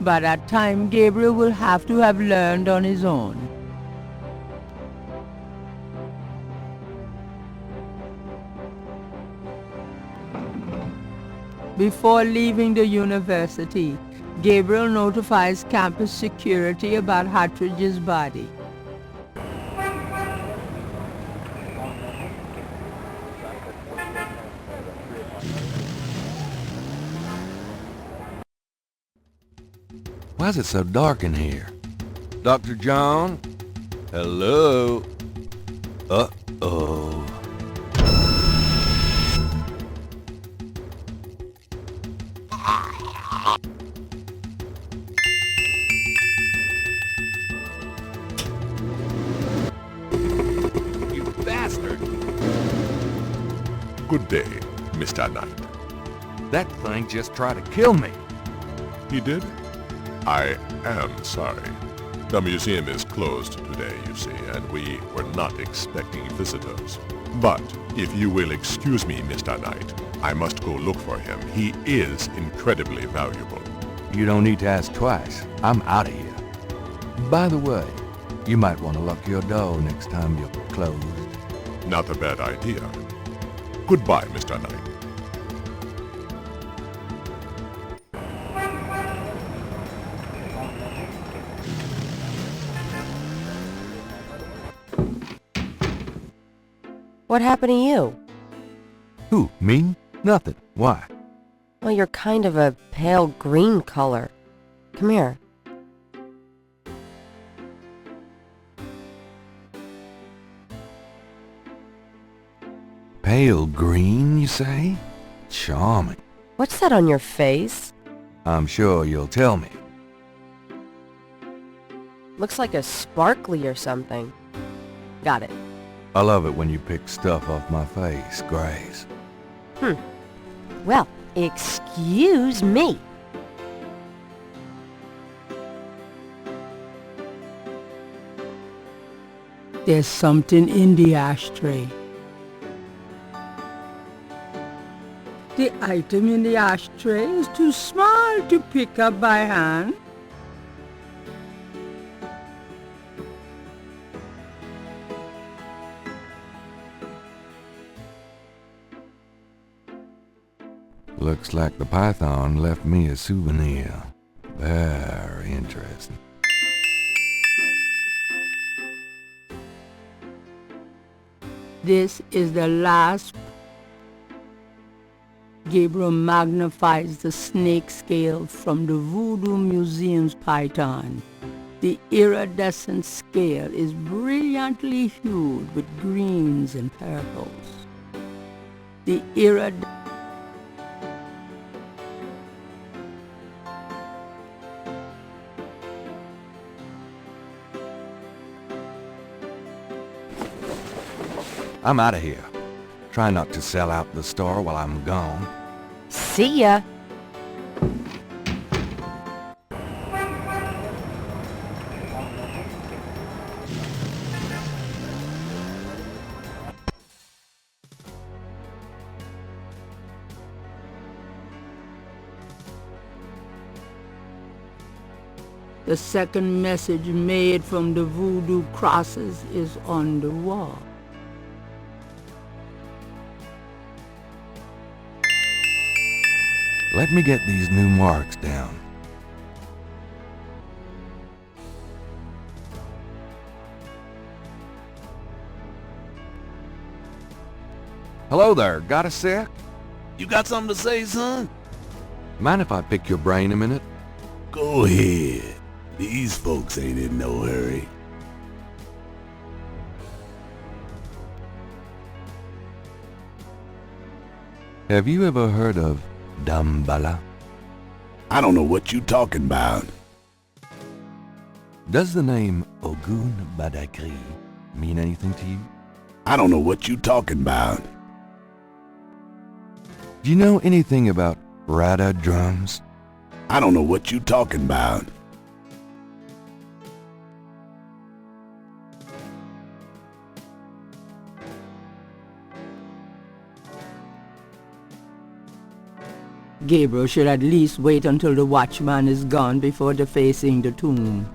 By that time, Gabriel will have to have learned on his own. Before leaving the university, Gabriel notifies campus security about Hartridge's body. Why is it so dark in here? Dr. John? Hello? Uh-oh. You bastard! Good day, Mr. Knight. That thing just tried to kill me. He did? I am sorry. The museum is closed today, you see, and we were not expecting visitors. But if you will excuse me, Mr. Knight, I must go look for him. He is incredibly valuable. You don't need to ask twice. I'm out of here. By the way, you might want to lock your door next time you're closed. Not a bad idea. Goodbye, Mr. Knight. What happened to you? Who, me? Nothing. Why? Well, you're kind of a pale green color. Come here. Pale green, you say? Charming. What's that on your face? I'm sure you'll tell me. Looks like a sparkly or something. Got it. I love it when you pick stuff off my face, Grace. Well, excuse me. There's something in the ashtray. The item in the ashtray is too small to pick up by hand. Looks like the python left me a souvenir. Very interesting. This is the last. Gabriel magnifies the snake scale from the Voodoo Museum's python. The iridescent scale is brilliantly hued with greens and purples. The I'm out of here. Try not to sell out the store while I'm gone. See ya. The second message made from the voodoo crosses is on the wall. Let me get these new marks down. Hello there, got a sec? You got something to say, son? Mind if I pick your brain a minute? Go ahead. These folks ain't in no hurry. Have you ever heard of Damballa? I don't know what you talking about. Does the name Ogun Badagri mean anything to you? I don't know what you talking about. Do you know anything about Rada drums? I don't know what you talking about. Gabriel should at least wait until the watchman is gone before defacing the tomb.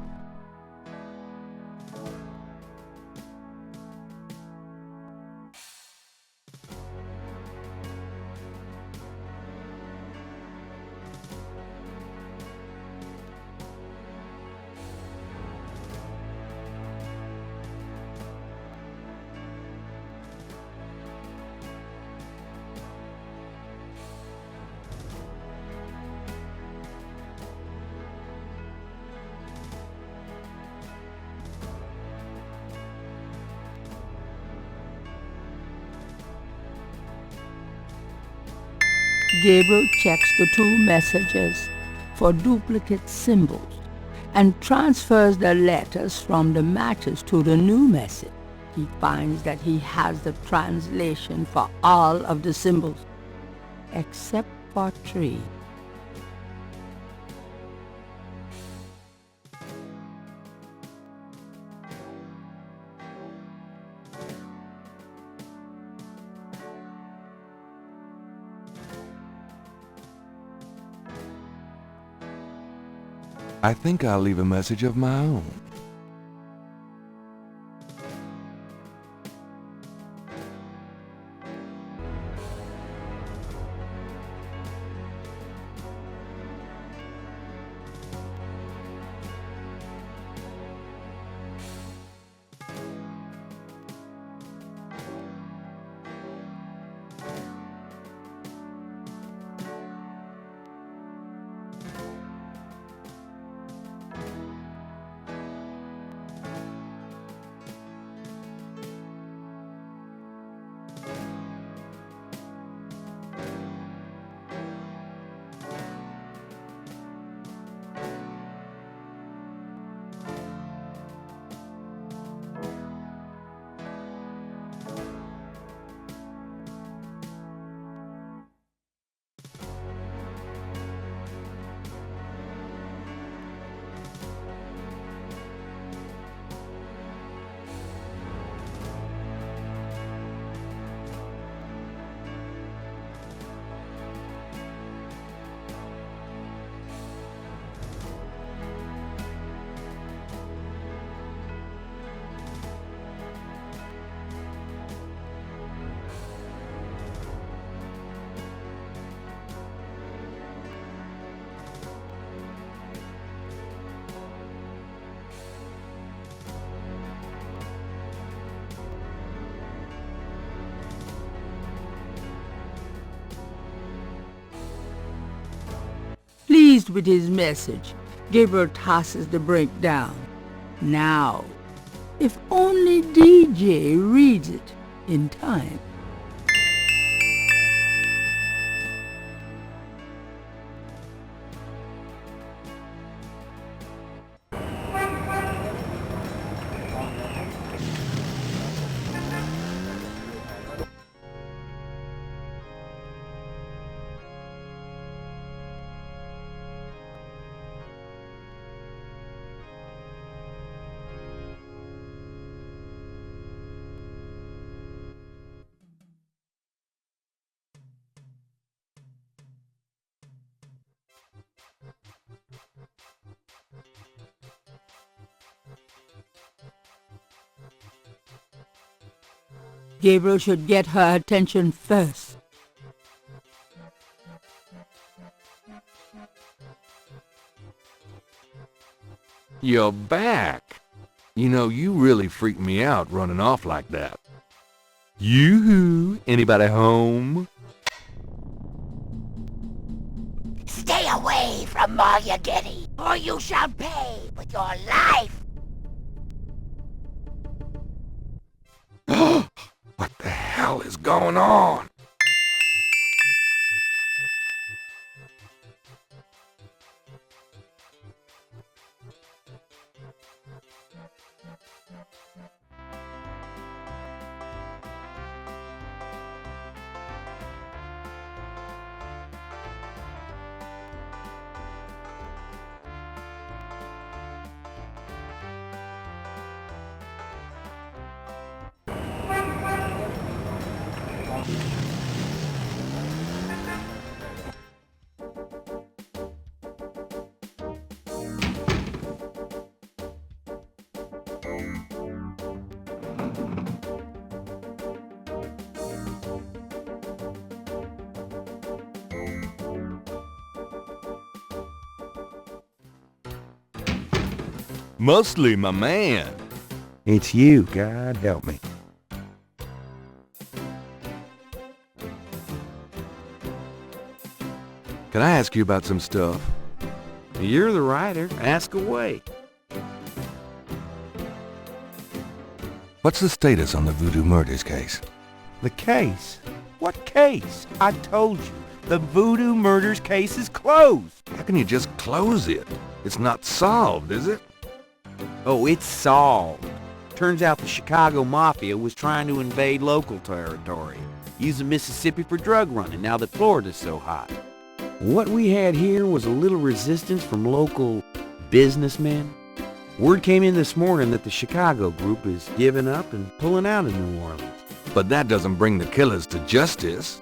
Gabriel checks the two messages for duplicate symbols and transfers the letters from the matches to the new message. He finds that he has the translation for all of the symbols, except for 3. I think I'll leave a message of my own. Pleased with his message, Gabriel tosses the break down. Now, if only DJ reads it in time. Gabriel should get her attention first. You're back. You know, you really freaked me out running off like that. Yoo-hoo! Anybody home? Stay away from Maria Getty, or you shall pay with your life. What the hell is going on? Mostly my man. It's you, God help me. Can I ask you about some stuff? You're the writer. Ask away. What's the status on the Voodoo murders case? The case? What case? I told you. The Voodoo murders case is closed. How can you just close it? It's not solved, is it? Oh, it's solved. Turns out the Chicago Mafia was trying to invade local territory, using Mississippi for drug running now that Florida's so hot. What we had here was a little resistance from local businessmen. Word came in this morning that the Chicago group is giving up and pulling out of New Orleans. But that doesn't bring the killers to justice.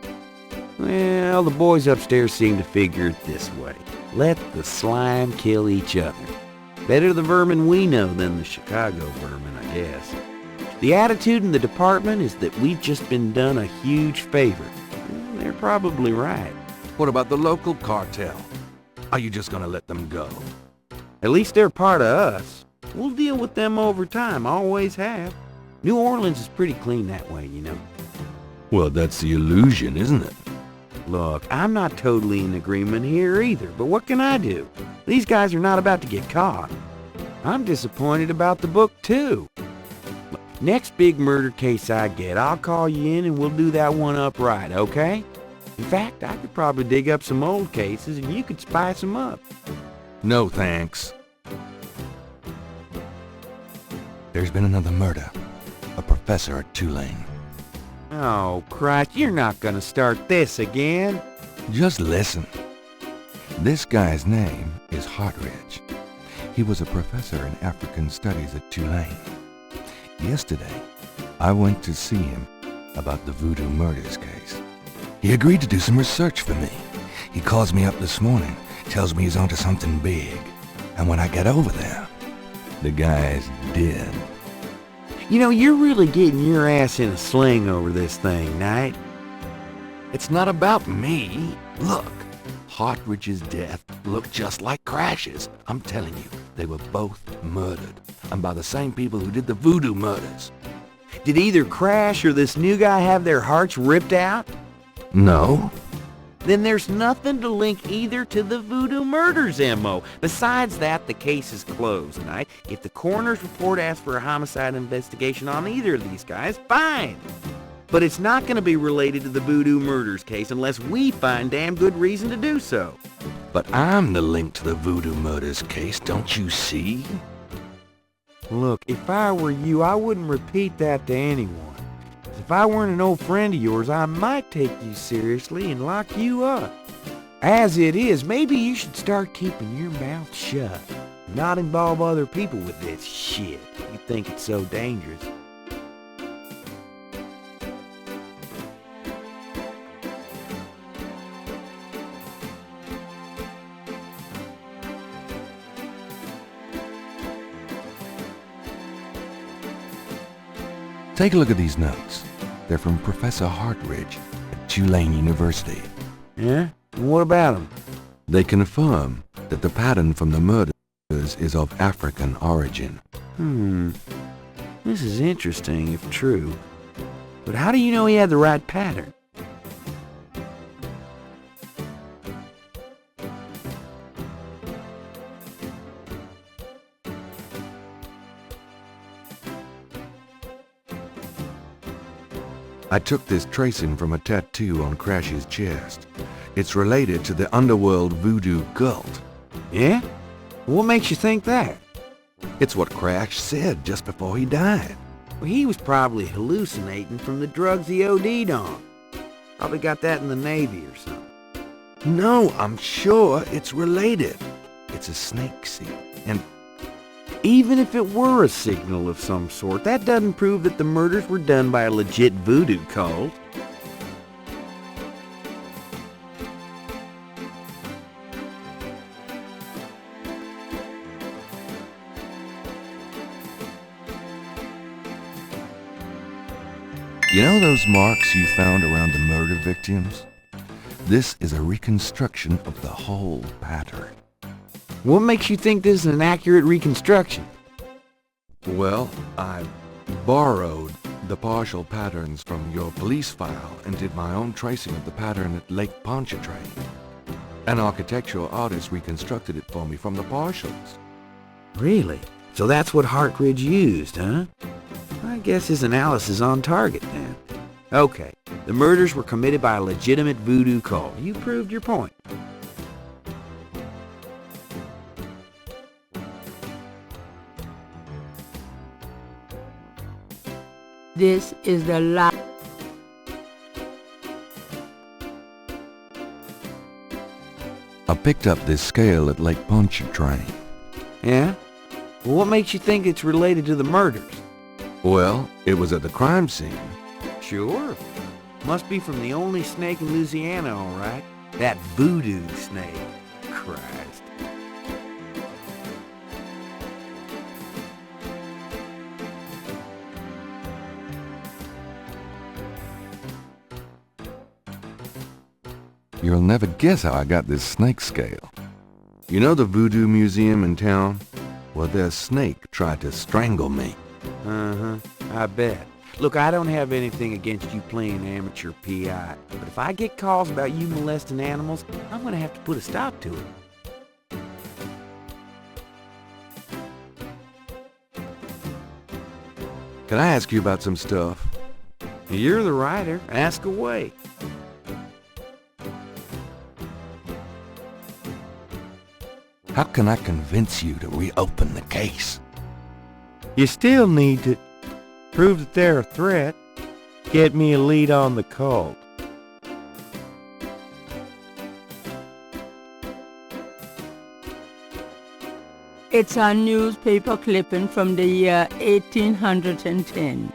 Well, the boys upstairs seem to figure it this way. Let the slime kill each other. Better the vermin we know than the Chicago vermin, I guess. The attitude in the department is that we've just been done a huge favor. Well, they're probably right. What about the local cartel? Are you just gonna let them go? At least they're part of us. We'll deal with them over time, always have. New Orleans is pretty clean that way, you know. Well, that's the illusion, isn't it? Look, I'm not totally in agreement here either, but what can I do? These guys are not about to get caught. I'm disappointed about the book, too. Look, next big murder case I get, I'll call you in and we'll do that one up right, okay? In fact, I could probably dig up some old cases and you could spice them up. No, thanks. There's been another murder. A professor at Tulane. Oh, Christ, you're not gonna start this again. Just listen. This guy's name is Hartridge. He was a professor in African Studies at Tulane. Yesterday, I went to see him about the voodoo murders case. He agreed to do some research for me. He calls me up this morning, tells me he's onto something big. And when I get over there, the guy's dead. You know, you're really getting your ass in a sling over this thing, Knight. It's not about me. Look, Hartridge's death looked just like Crash's. I'm telling you, they were both murdered. And by the same people who did the voodoo murders. Did either Crash or this new guy have their hearts ripped out? No. Then there's nothing to link either to the voodoo murders, M.O. Besides that, the case is closed, Knight. If the coroner's report asks for a homicide investigation on either of these guys, fine. But it's not going to be related to the voodoo murders case unless we find damn good reason to do so. But I'm the link to the voodoo murders case, don't you see? Look, if I were you, I wouldn't repeat that to anyone. If I weren't an old friend of yours, I might take you seriously and lock you up. As it is, maybe you should start keeping your mouth shut. Not involve other people with this shit. You think it's so dangerous. Take a look at these notes. They're from Professor Hartridge at Tulane University. Yeah? And what about them? They confirm that the pattern from the murders is of African origin. This is interesting if true. But how do you know he had the right pattern? I took this tracing from a tattoo on Crash's chest. It's related to the underworld voodoo cult. Yeah? What makes you think that? It's what Crash said just before he died. Well, he was probably hallucinating from the drugs he OD'd on. Probably got that in the Navy or something. No, I'm sure it's related. It's a snake seed, and even if it were a signal of some sort, that doesn't prove that the murders were done by a legit voodoo cult. You know those marks you found around the murder victims? This is a reconstruction of the whole pattern. What makes you think this is an accurate reconstruction? Well, I borrowed the partial patterns from your police file and did my own tracing of the pattern at Lake Pontchartrain. An architectural artist reconstructed it for me from the partials. Really? So that's what Hartridge used, huh? I guess his analysis is on target then. Okay, the murders were committed by a legitimate voodoo cult. You proved your point. This is the last. I picked up this scale at Lake Pontchartrain. Yeah? Well, what makes you think it's related to the murders? Well, it was at the crime scene. Sure. Must be from the only snake in Louisiana, all right. That voodoo snake. Christ. You'll never guess how I got this snake scale. You know the voodoo museum in town? Well, their snake tried to strangle me. Uh-huh, I bet. Look, I don't have anything against you playing amateur PI, but if I get calls about you molesting animals, I'm gonna have to put a stop to it. Can I ask you about some stuff? You're the writer. Ask away. How can I convince you to reopen the case? You still need to prove that they're a threat. Get me a lead on the cult. It's a newspaper clipping from the year 1810.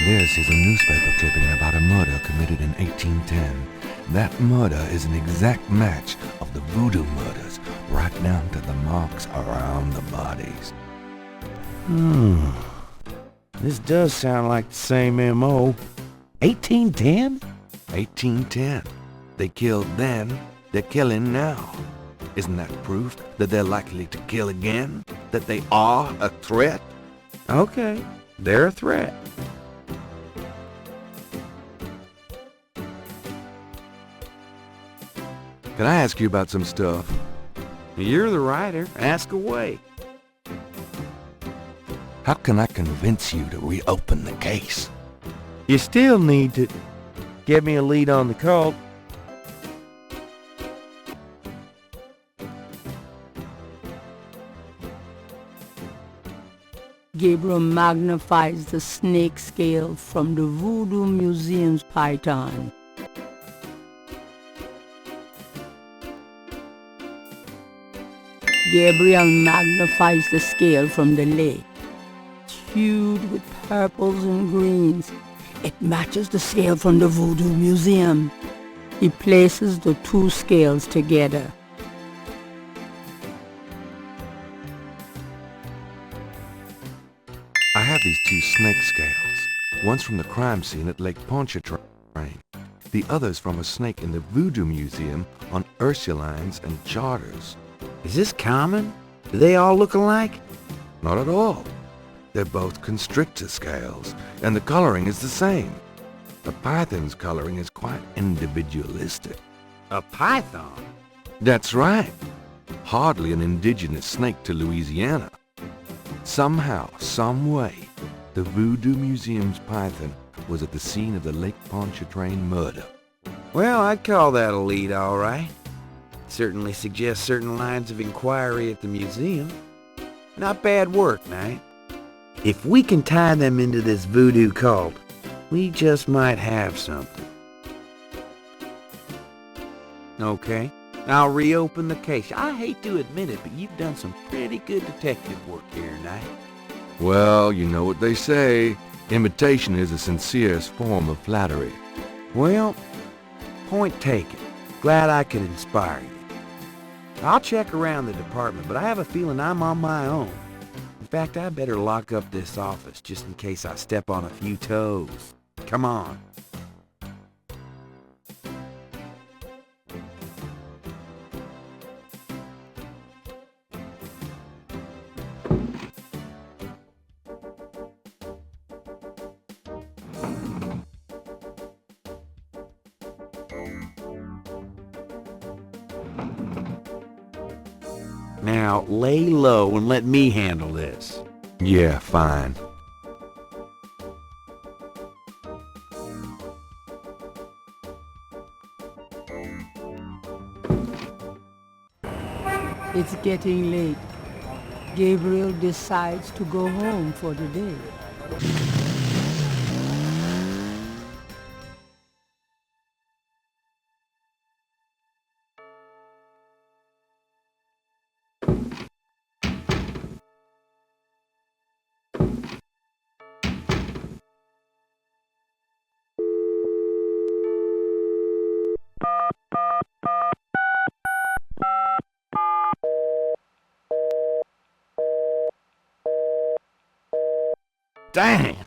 This is a newspaper clipping about a murder committed in 1810. That murder is an exact match of the voodoo murders, right down to the marks around the bodies. This does sound like the same M.O. 1810? 1810. They killed then, they're killing now. Isn't that proof that they're likely to kill again? That they are a threat? Okay, they're a threat. Can I ask you about some stuff? You're the writer. Ask away. How can I convince you to reopen the case? You still need to get me a lead on the cult. Gabriel magnifies the snake scale from the Voodoo Museum's python. Gabriel magnifies the scale from the lake. It's hued with purples and greens. It matches the scale from the Voodoo Museum. He places the two scales together. I have these two snake scales. One's from the crime scene at Lake Pontchartrain. The other's from a snake in the Voodoo Museum on Ursulines and Charters. Is this common? Do they all look alike? Not at all. They're both constrictor scales, and the coloring is the same. A python's coloring is quite individualistic. A python? That's right. Hardly an indigenous snake to Louisiana. Somehow, some way, the Voodoo Museum's python was at the scene of the Lake Pontchartrain murder. Well, I'd call that a lead, all right. Certainly suggests certain lines of inquiry at the museum. Not bad work, Knight. If we can tie them into this voodoo cult, we just might have something. Okay, I'll reopen the case. I hate to admit it, but you've done some pretty good detective work here, Knight. Well, you know what they say. Imitation is the sincerest form of flattery. Well, point taken. Glad I could inspire you. I'll check around the department, but I have a feeling I'm on my own. In fact, I better lock up this office just in case I step on a few toes. Come on. Now, lay low and let me handle this. Yeah, fine. It's getting late. Gabriel decides to go home for the day. Dang!